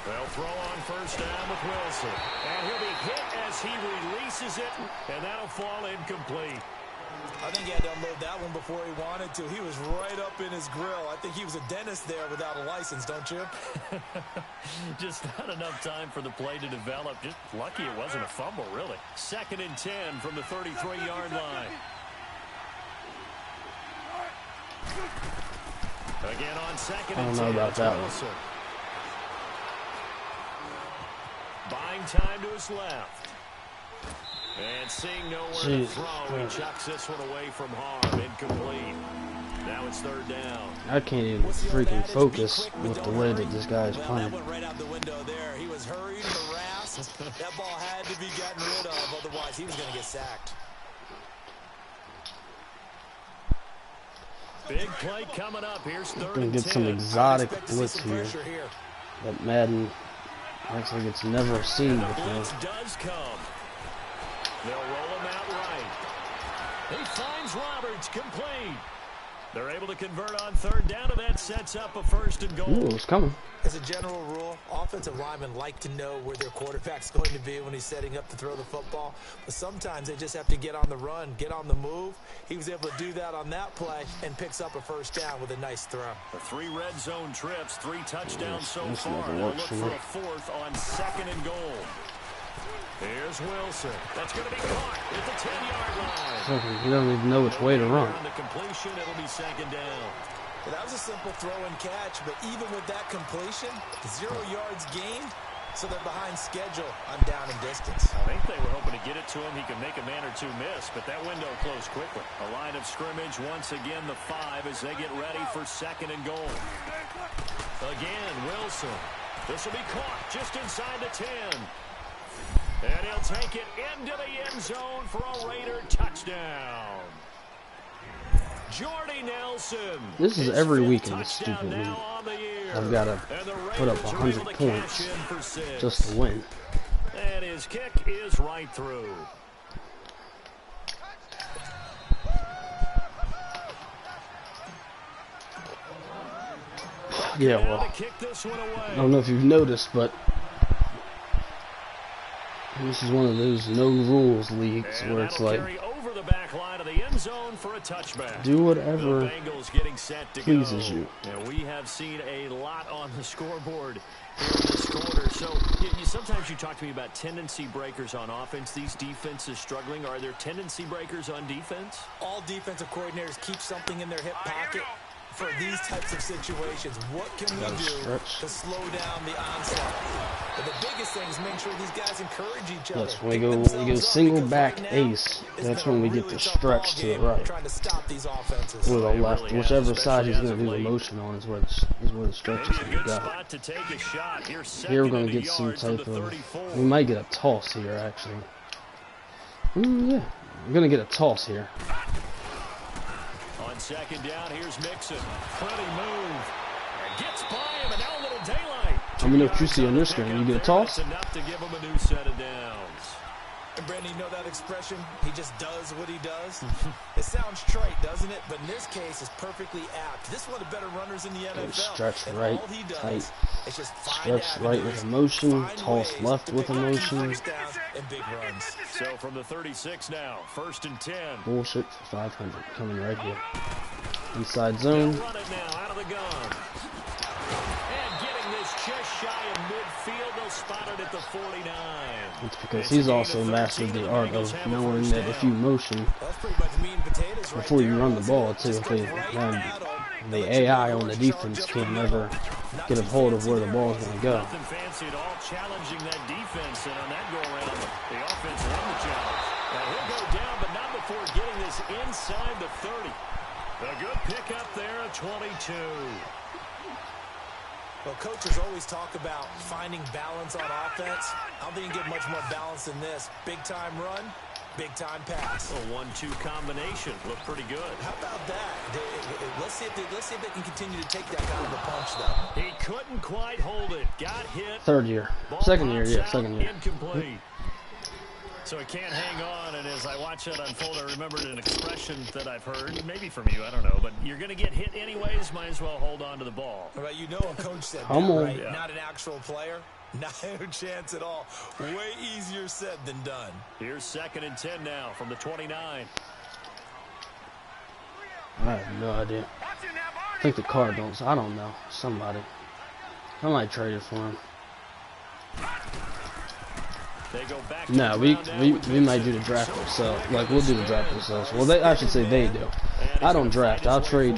They'll throw on 1st down with Wilson. And he'll be hit as he releases it, and that'll fall incomplete. I think he had to unload that one before he wanted to. He was right up in his grill. I think he was a dentist there without a license, don't you? Just not enough time for the play to develop. Just lucky it wasn't a fumble, really. 2nd and 10 from the 33-yard line. Again on 2nd and 10. I don't know about that Wilson. Buying time to his left. And seeing nowhere to throw, he chucks this one away from harm. Incomplete. Now it's 3rd down. I can't even freaking focus with the way that this guy is playing. That went right out the window there. He was hurried and harassed. That ball had to be gotten rid of, otherwise he was going to get sacked. Big play coming up. Here's 3rd Gonna and get 10. some exotic blitz here that Madden acts like it's never seen The before. blitz does come. They'll roll him out right. He finds Roberts, complete. They're able to convert on 3rd down, and that sets up a 1st and goal. Ooh, it's coming. As a general rule, offensive linemen like to know where their quarterback's going to be when he's setting up to throw the football. But sometimes they just have to get on the run, get on the move. He was able to do that on that play and picks up a 1st down with a nice throw. The 3 red zone trips, 3 touchdowns so This far. never They'll works look for for me. a 4th on 2nd and goal. Here's Wilson. That's going to be caught at the 10-yard line. He doesn't even know which way to run. On the completion, it'll be 2nd down. Well, that was a simple throw and catch, but even with that completion, 0 yards gained, so they're behind schedule on down and distance. I think they were hoping to get it to him. He could make a man or two miss, but that window closed quickly. A line of scrimmage, once again the 5 as they get ready for 2nd and goal. Again, Wilson. This will be caught just inside the 10. And he'll take it into the end zone for a Raider touchdown. Jordy Nelson. This is every week in this Touchdown stupid league. now on the year. I've got to And the put up Raiders are 100 able to points cash in for 6. just to win. And his kick is right through. Yeah, well, I don't know if you've noticed, but this is one of those no rules leagues where it's like, over the back line of the end zone for a touchback. do whatever The Bengals getting set to pleases go. you. And we have seen a lot on the scoreboard here in this quarter. So sometimes you talk to me about tendency breakers on offense. These defenses struggling. Are there tendency breakers on defense? All defensive coordinators keep something in their hip pocket for these types of situations. What can we do to slow down the onslaught? But the biggest thing is make sure these guys encourage each other. Yes, when we go single back ace, that's when we get the stretch to the right. Trying to stop these offenses. Or the left, whichever side he's going to do the motion on is where the stretch is going to go. Here we're going to get some type of, we might get a toss here actually. Yeah, we're going to get a toss here. On 2nd down, here's Mixon. Pretty move. Gets by him, and now a little daylight. Let me know what you see on your screen. You get a toss? That's enough to give him a new set of downs. And Brandon, you know that expression? He just does what he does. It sounds trite, doesn't it? But in this case, it's perfectly apt. This is one of the better runners in the NFL. Stretch and right, all he does tight. is just Stretch right with a motion, toss left with a motion. And big runs. So from the 36 now, 1st and 10. Bullshit for 500 coming right here. Inside zone. They'll run it now out of the gun. And getting this just shy of midfield, they'll spot it at the 49. It's because he's also mastered the art of knowing that if you motion before you run the ball too, then the AI on the defense can never get a hold of where the ball is going to go. Nothing fancy at all challenging that defense, and on that go-around, the offense won the challenge. Now he'll go down, but not before getting this inside the 30. A good pickup there, a 22. Well, coaches always talk about finding balance on offense. I don't think you get much more balance than this. Big-time run, big-time pass. A 1-2 combination. Looked pretty good. How about that? Let's see if they can continue to take that kind of a punch, though. He couldn't quite hold it. Got hit. Third year. Ball Second year, pops yeah, out, second year. Incomplete. So he can't hang on, and as I watch that unfold, I remembered an expression that I've heard, maybe from you, I don't know, but you're going to get hit anyways, might as well hold on to the ball. Well, you know a coach said that, right? Yeah. Not an actual player. Not a chance at all. Way easier said than done. Here's 2nd and 10 now from the 29. I have no idea. I think the Cardinals. I don't know. Somebody. I might trade it for him. They go back no, we might do the draft ourselves. Like, we'll do the draft ourselves. Well, I should say they do. I don't draft. I'll trade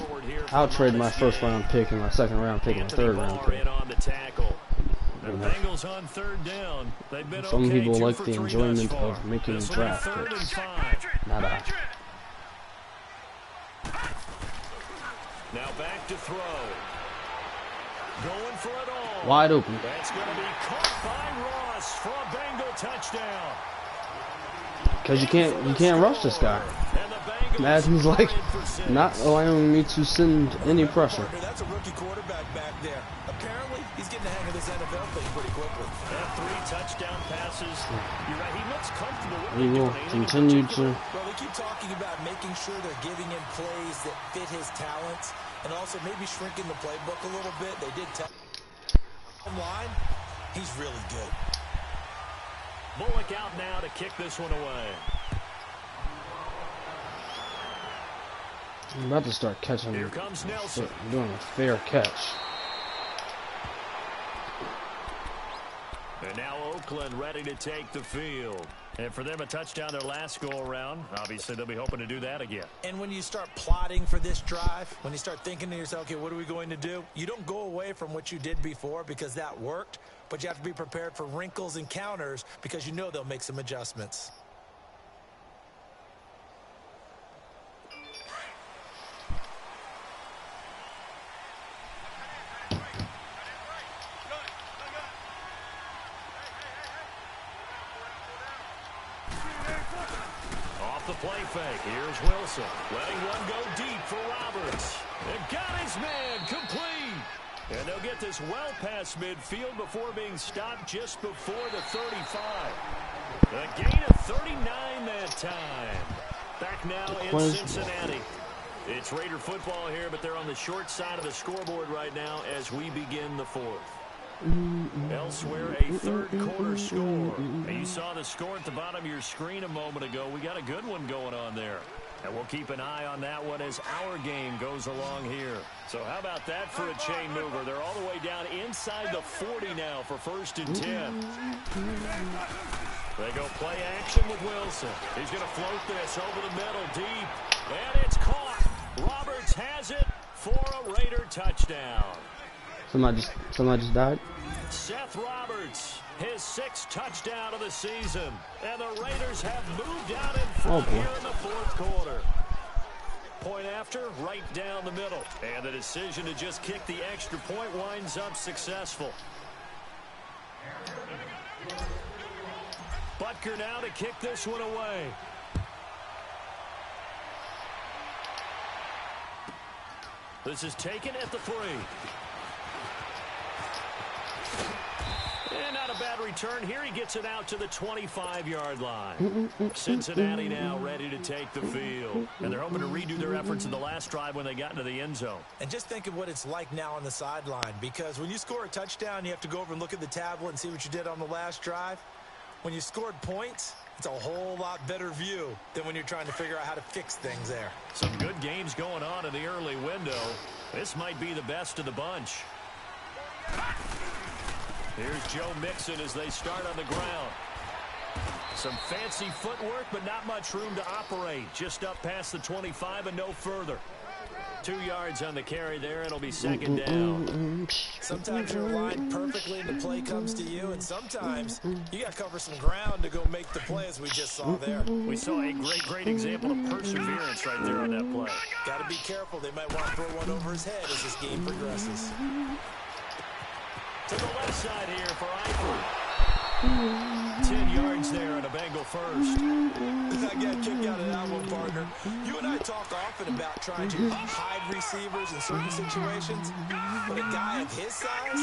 my 1st round pick and my 2nd round pick and my 3rd round pick. Bengals on 3rd down. They've been Some okay, people like the 2 for 3 enjoyment of making draft picks. Not I. Now back to throw. Going for it all. Wide open. That's going to be caught by Ross for a Bengal touchdown. Because you can't rush this guy. Madden's like not allowing me to send any pressure. That's a rookie quarterback back there. Apparently, he's getting the hang of this NFL thing pretty quickly. 3 touchdown passes. You're right. He looks comfortable with it. We will continue to. Well, they keep talking about making sure they're giving him plays that fit his talents, and also maybe shrinking the playbook a little bit. They did tell him line. He's really good. Bullock out now to kick this one away. I'm about to start catching. Here comes Nelson. I'm doing a fair catch. And now Oakland ready to take the field. And for them, a touchdown their last go-around. Obviously, they'll be hoping to do that again. And when you start plotting for this drive, when you start thinking to yourself, okay, what are we going to do? You don't go away from what you did before because that worked, but you have to be prepared for wrinkles and counters because you know they'll make some adjustments. The play fake. Here's Wilson. Letting one go deep for Roberts. And got his man complete. And they'll get this well past midfield before being stopped just before the 35. A gain of 39 that time. Back now in Cincinnati. It's Raider football here, but they're on the short side of the scoreboard right now as we begin the 4th. Elsewhere, a 3rd quarter score. And you saw the score at the bottom of your screen a moment ago. We got a good one going on there. And we'll keep an eye on that one as our game goes along here. So how about that for a chain mover? They're all the way down inside the 40 now for 1st and 10. They go play action with Wilson. He's going to float this over the middle deep. And it's caught. Roberts has it for a Raider touchdown. Somebody just died. Seth Roberts, his 6th touchdown of the season. And the Raiders have moved out in front here in the 4th quarter. Point after, right down the middle. And the decision to just kick the extra point winds up successful. Butker now to kick this one away. This is taken at the 3. And not a bad return. Here he gets it out to the 25-yard line. Cincinnati now ready to take the field. And they're hoping to redo their efforts in the last drive when they got into the end zone. And just think of what it's like now on the sideline. Because when you score a touchdown, you have to go over and look at the tablet and see what you did on the last drive. When you scored points, it's a whole lot better view than when you're trying to figure out how to fix things there. Some good games going on in the early window. This might be the best of the bunch. Here's Joe Mixon as they start on the ground. Some fancy footwork, but not much room to operate. Just up past the 25 and no further. 2 yards on the carry there. It'll be 2nd down. Sometimes you're aligned perfectly and the play comes to you, and sometimes you got to cover some ground to go make the play, as we just saw there. We saw a great example of perseverance right there on that play. Got to be careful. They might want to throw one over his head as this game progresses. To the left side here for Eifert. 10 yards there and a Bengal first. I got a kick out of that one, partner. You and I talk often about trying to hide receivers in certain situations, but a guy of his size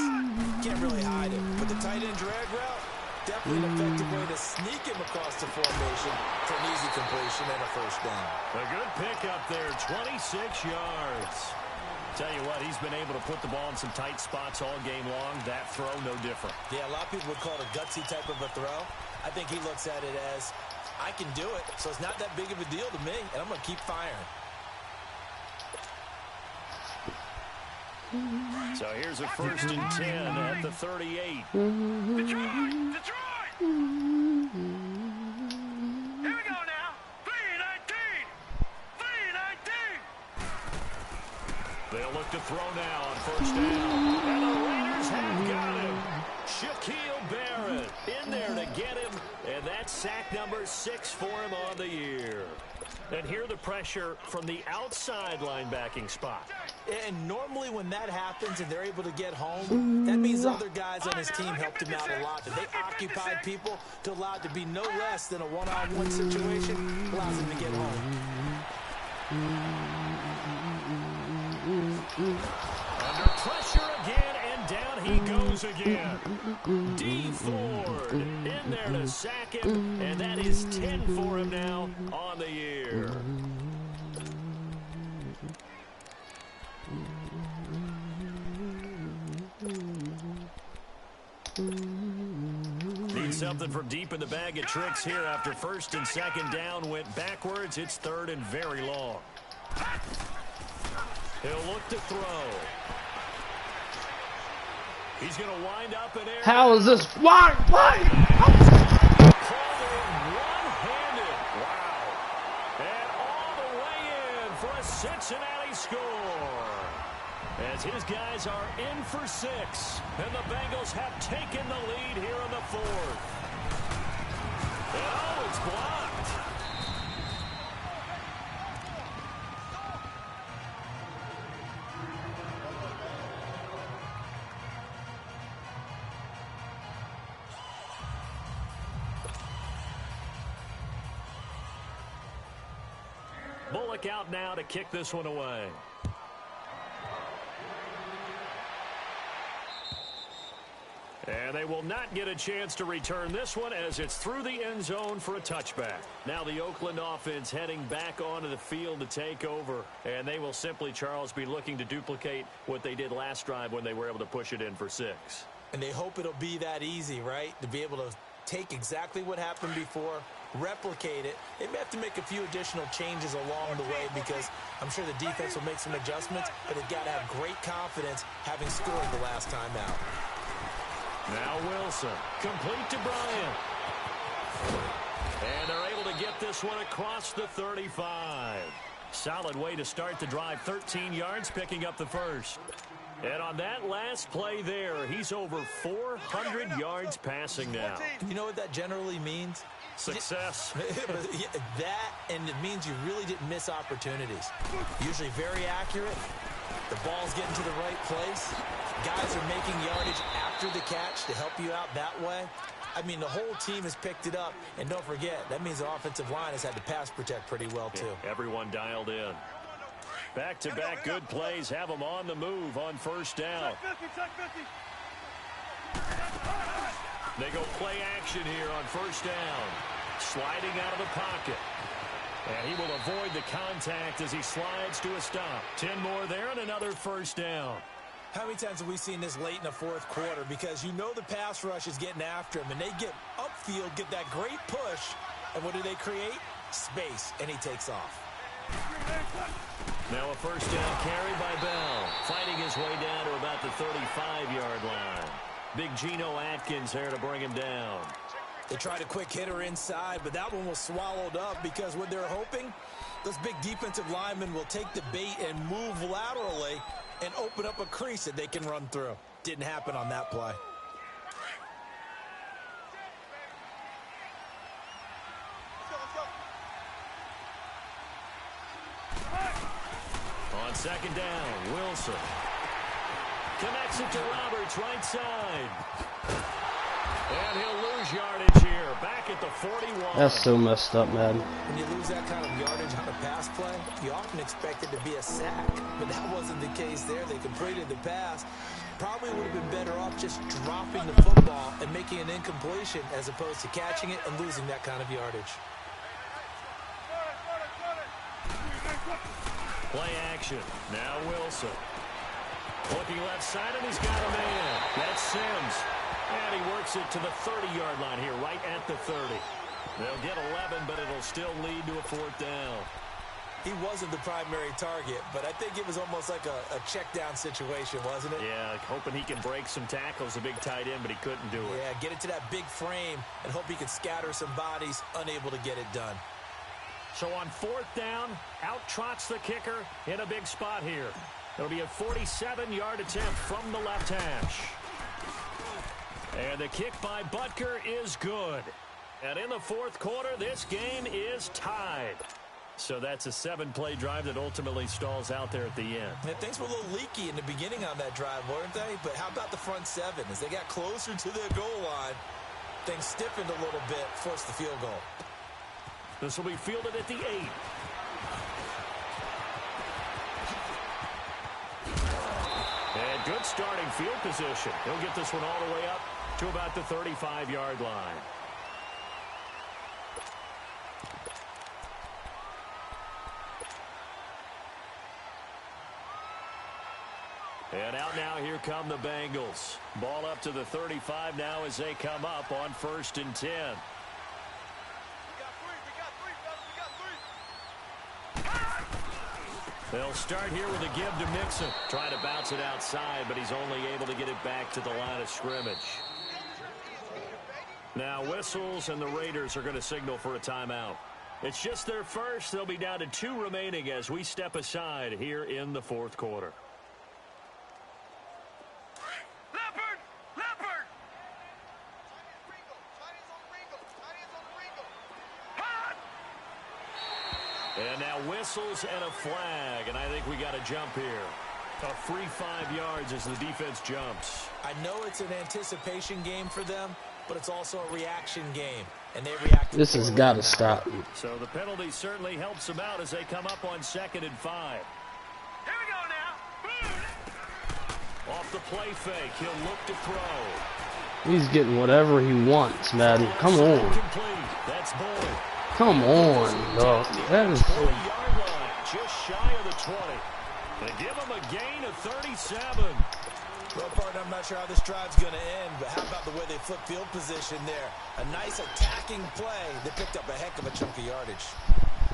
can't really hide him. But the tight end drag route, definitely an effective way to sneak him across the formation for an easy completion and a first down. A good pickup there, 26 yards. Tell you what, he's been able to put the ball in some tight spots all game long. That throw, no different. Yeah, a lot of people would call it a gutsy type of a throw. I think he looks at it as, I can do it, so it's not that big of a deal to me, and I'm going to keep firing. So here's a 1st and 10 at the 38. Detroit! Detroit! Here we go now. 3-19. 3-19. They'll look to throw now on 1st down. And the Raiders have got him. Shaquille Barrett in there to get him. And that's sack number 6 for him on the year. And here the pressure from the outside linebacking spot. And normally when that happens and they're able to get home, that means other guys on his team helped him out a lot. That they occupied people to allow it to be no less than a one-on-one situation, allows him to get home. Under pressure again, and down he goes again. D. Ford in there to sack him, and that is 10 for him now on the year. Need something from deep in the bag of tricks here after 1st and 2nd down went backwards. It's 3rd and very long. He'll look to throw. He's going to wind up in air. How is this? Why? One-handed. Wow. And all the way in for a Cincinnati score. As his guys are in for 6. And the Bengals have taken the lead here in the 4th. And oh, it's blocked. Bullock out now to kick this one away. And they will not get a chance to return this one as it's through the end zone for a touchback. Now the Oakland offense heading back onto the field to take over. And they will simply, Charles, be looking to duplicate what they did last drive when they were able to push it in for 6. And they hope it'll be that easy, right? To be able to take exactly what happened before, replicate it. They may have to make a few additional changes along the way because I'm sure the defense will make some adjustments, but they've got to have great confidence having scored the last time out. Now Wilson, complete to Bryant. And they're able to get this one across the 35. Solid way to start the drive, 13 yards, picking up the 1st. And on that last play there, he's over 400 yards passing now. You know what that generally means? Success. That, and it means you really didn't miss opportunities. Usually very accurate. The ball's getting to the right place. Guys are making yardage after the catch to help you out that way. I mean, the whole team has picked it up. And don't forget, that means the offensive line has had to pass protect pretty well, too. Yeah, everyone dialed in. Back-to-back good plays have them on the move on 1st down. They go play action here on 1st down. Sliding out of the pocket. And he will avoid the contact as he slides to a stop. 10 more there and another 1st down. How many times have we seen this late in the 4th quarter? Because you know the pass rush is getting after him, and they get upfield, get that great push, and what do they create? Space, and he takes off. Now a 1st down carry by Bell, fighting his way down to about the 35-yard line. Big Geno Atkins there to bring him down. They tried a quick hitter inside, but that one was swallowed up because what they're hoping, those big defensive linemen will take the bait and move laterally and open up a crease that they can run through. Didn't happen on that play. On 2nd down, Wilson. Connects it to Roberts, right side. And he'll lose yardage here. Back at the 41. That's so messed up, man. When you lose that kind of yardage on a pass play, you often expect it to be a sack. But that wasn't the case there. They completed the pass. Probably would have been better off just dropping the football and making an incompletion as opposed to catching it and losing that kind of yardage. Play action. Now Wilson. Looking left side, and he's got a man. That's Sims. And he works it to the 30-yard line here, right at the 30. They'll get 11, but it'll still lead to a 4th down. He wasn't the primary target, but I think it was almost like a check-down situation, wasn't it? Yeah, hoping he can break some tackles, a big tight end, but he couldn't do it. Yeah, get it to that big frame and hope he can scatter some bodies, unable to get it done. So on 4th down, out trots the kicker in a big spot here. It'll be a 47-yard attempt from the left hash. And the kick by Butker is good. And in the 4th quarter, this game is tied. So that's a 7-play drive that ultimately stalls out there at the end. And things were a little leaky in the beginning on that drive, weren't they? But how about the front 7? As they got closer to their goal line, things stiffened a little bit, forced the field goal. This will be fielded at the 8. And good starting field position. He'll get this one all the way up to about the 35-yard line. And out now, here come the Bengals. Ball up to the 35 now as they come up on 1st and 10. They'll start here with a give to Mixon. Trying to bounce it outside, but he's only able to get it back to the line of scrimmage. Now whistles, and the Raiders are going to signal for a timeout. It's just their first. They'll be down to 2 remaining as we step aside here in the 4th quarter. And now whistles and a flag, and I think we got a jump here. A free 5 yards as the defense jumps. I know it's an anticipation game for them, but it's also a reaction game, and they react. This has got to stop. So the penalty certainly helps them out as they come up on 2nd and 5. Here we go now. Off the play fake, he'll look to throw. He's getting whatever he wants, man. Come on. That's Boyd. Come on, dog. That is... 20-yard line, just shy of the 20. They give him a gain of 37. Well, partner, I'm not sure how this drive's going to end, but how about the way they flip field position there? A nice attacking play. They picked up a heck of a chunk of yardage.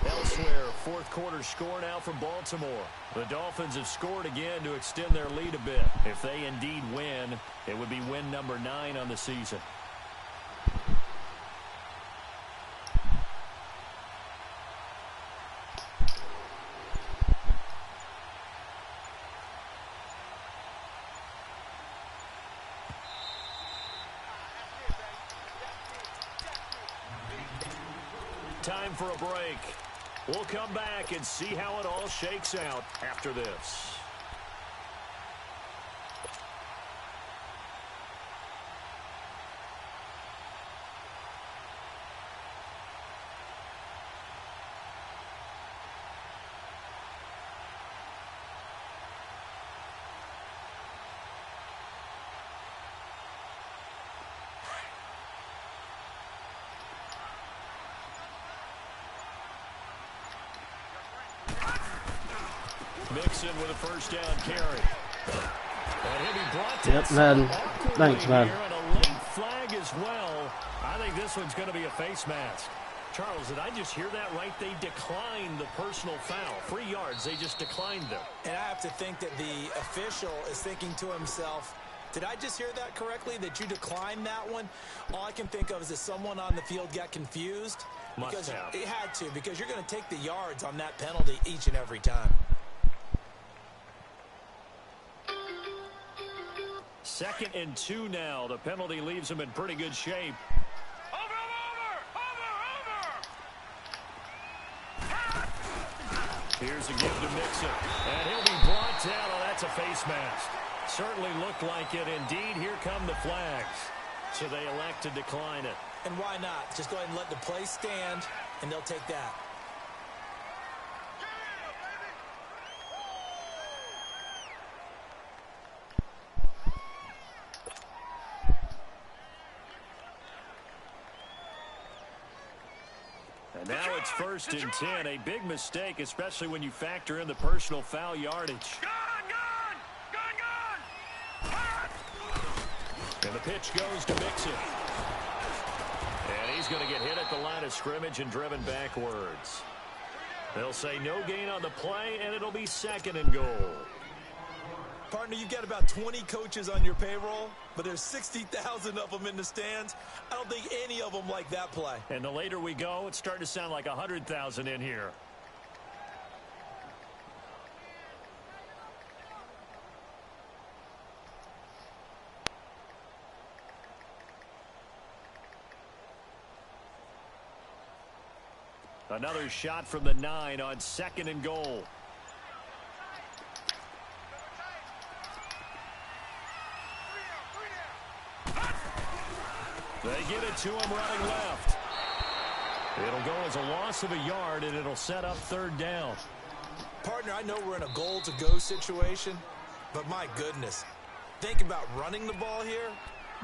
Elsewhere, 4th quarter score now from Baltimore. The Dolphins have scored again to extend their lead a bit. If they indeed win, it would be win number 9 on the season. Time for a break. We'll come back and see how it all shakes out after this. Mixon with a 1st down carry. And he'll be brought to man. Thanks, man. And a late flag as well. I think this one's going to be a face mask. Charles, did I just hear that right? They declined the personal foul. 3 yards, they just declined them. And I have to think that the official is thinking to himself, did I just hear that correctly, that you declined that one? All I can think of is that someone on the field got confused. Must have. It had to, because you're going to take the yards on that penalty each and every time. 2nd and 2 now. The penalty leaves them in pretty good shape. Here's a give to Mixon. And he'll be brought down. Oh, that's a face mask. Certainly looked like it. Indeed, here come the flags. So they elect to decline it. And why not? Just go ahead and let the play stand, and they'll take that. And now it's 1st and 10. A big mistake, especially when you factor in the personal foul yardage. And the pitch goes to Mixon. And he's going to get hit at the line of scrimmage and driven backwards. They'll say no gain on the play, and it'll be 2nd and goal. Partner, you've got about 20 coaches on your payroll, but there's 60,000 of them in the stands. I don't think any of them like that play. And the later we go, it's starting to sound like 100,000 in here. Another shot from the 9 on 2nd and goal. They get it to him running left. It'll go as a loss of a yard, and it'll set up 3rd down. Partner, I know we're in a goal-to-go situation, but my goodness. Think about running the ball here.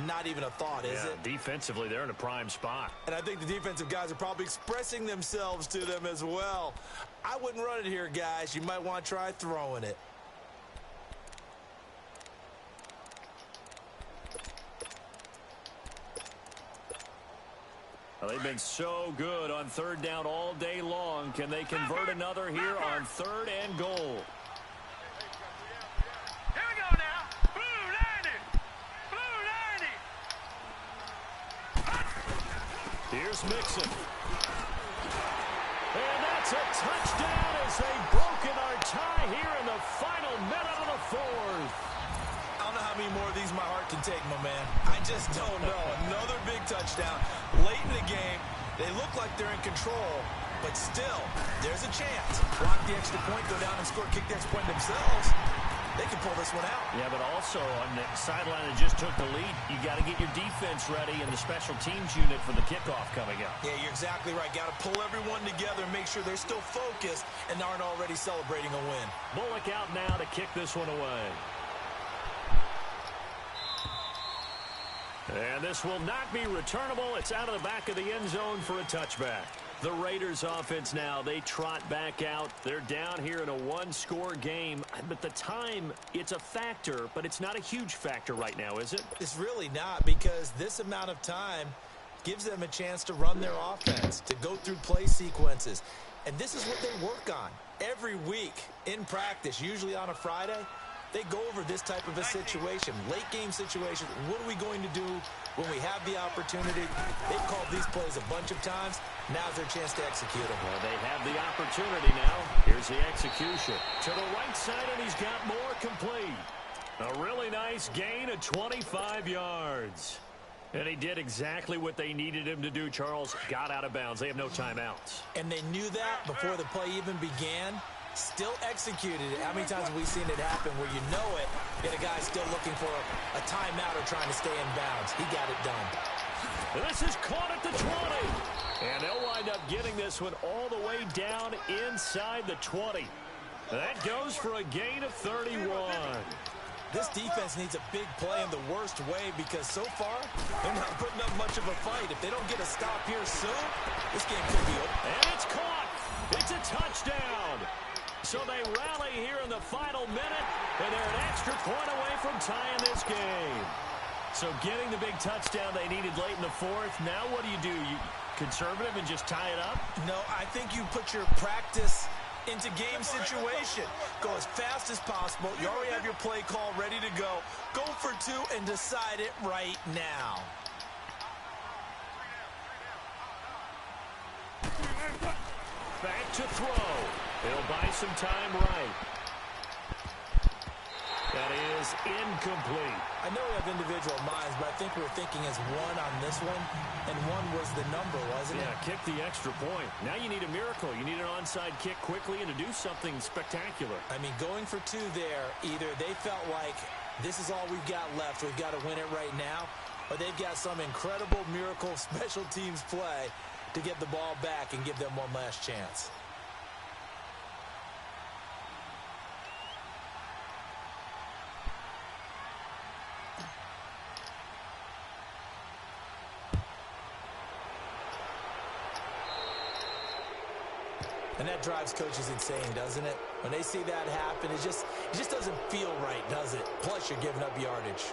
Not even a thought, is it? Defensively, they're in a prime spot. And I think the defensive guys are probably expressing themselves to them as well. I wouldn't run it here, guys. You might want to try throwing it. Well, they've been so good on 3rd down all day long. Can they convert another here on 3rd and goal? Here we go now. Blue 90. Here's Mixon. And that's a touchdown as they've broken our tie here in the final minute of the 4th. I don't know how many more of these my heart can take, my man. I just don't know. Another big touchdown late in the game. They look like they're in control, but still, there's a chance. Block the extra point, go down and score, kick the extra point themselves. They can pull this one out. Yeah, but also on the sideline that just took the lead, you got to get your defense ready and the special teams unit for the kickoff coming up. Yeah, you're exactly right. Got to pull everyone together and make sure they're still focused and aren't already celebrating a win. Bullock out now to kick this one away. And this will not be returnable. It's out of the back of the end zone for a touchback. The Raiders offense now, they trot back out. They're down here in a one-score game. But the time, it's a factor, but it's not a huge factor right now, is it? It's really not, because this amount of time gives them a chance to run their offense, to go through play sequences. And this is what they work on every week in practice, usually on a Friday. They go over this type of a situation, late game situation. What are we going to do when we have the opportunity? They've called these plays a bunch of times. Now's their chance to execute them. Well, they have the opportunity now. Here's the execution. To the right side, and he's got more complete. A really nice gain of 25 yards. And he did exactly what they needed him to do, Charles. Got out of bounds. They have no timeouts. And they knew that before the play even began. Still executed it. How many times have we seen it happen where you know it, yet a guy's still looking for a timeout or trying to stay in bounds? He got it done. This is caught at the 20. And they'll wind up getting this one all the way down inside the 20. That goes for a gain of 31. This defense needs a big play in the worst way, because so far, they're not putting up much of a fight. If they don't get a stop here soon, this game could be over. And it's caught. It's a touchdown. So they rally here in the final minute, and they're an extra point away from tying this game. So getting the big touchdown they needed late in the 4th. Now what do? You conservative and just tie it up? No, I think you put your practice into game situation. Go as fast as possible. You already have your play call ready to go. Go for 2 and decide it right now. Back to throw. He'll buy some time right. That is incomplete. I know we have individual minds, but I think we're thinking as one on this one, and 1 was the number, wasn't it? Yeah, kick the extra point. Now you need a miracle. You need an onside kick quickly and to do something spectacular. I mean, going for 2 there, either they felt like This is all we've got left. We've got to win it right now, or they've got some incredible miracle special teams play to get the ball back and give them one last chance. And that drives coaches insane, doesn't it? When they see that happen, it just doesn't feel right, does it? Plus, you're giving up yardage.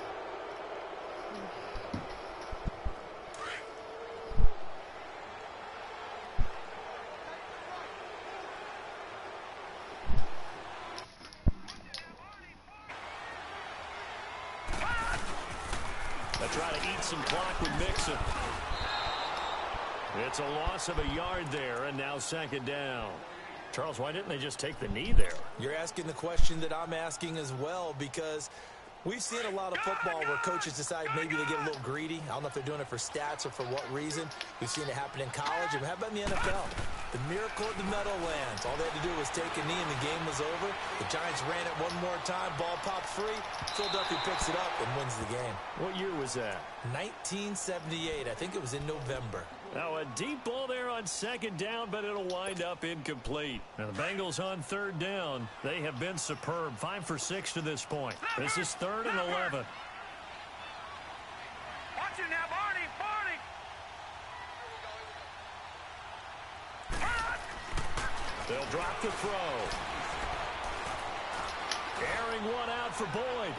They try to eat some clock with Mixon. It's a loss of a yard there, and now second down. Charles, why didn't they just take the knee there? You're asking the question that I'm asking as well, because we've seen a lot of football where coaches decide maybe they get a little greedy. I don't know if they're doing it for stats or for what reason. We've seen it happen in college, and how about in the NFL? The miracle at the Meadowlands. All they had to do was take a knee, and the game was over. The Giants ran it one more time. Ball popped free. Philadelphia picks it up and wins the game. What year was that? 1978. I think it was in November. Now a deep ball there on second down, but it'll wind up incomplete. Now the Bengals on third down. They have been superb. 5 for 6 to this point. This is 3rd and 11. Watch it now, Barney. They'll drop the throw. Airing one out for Boyd.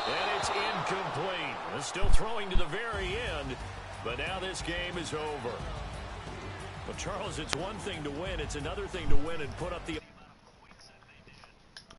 And it's incomplete. They're still throwing to the very end. But now this game is over. But, Charles, it's one thing to win. It's another thing to win and put up the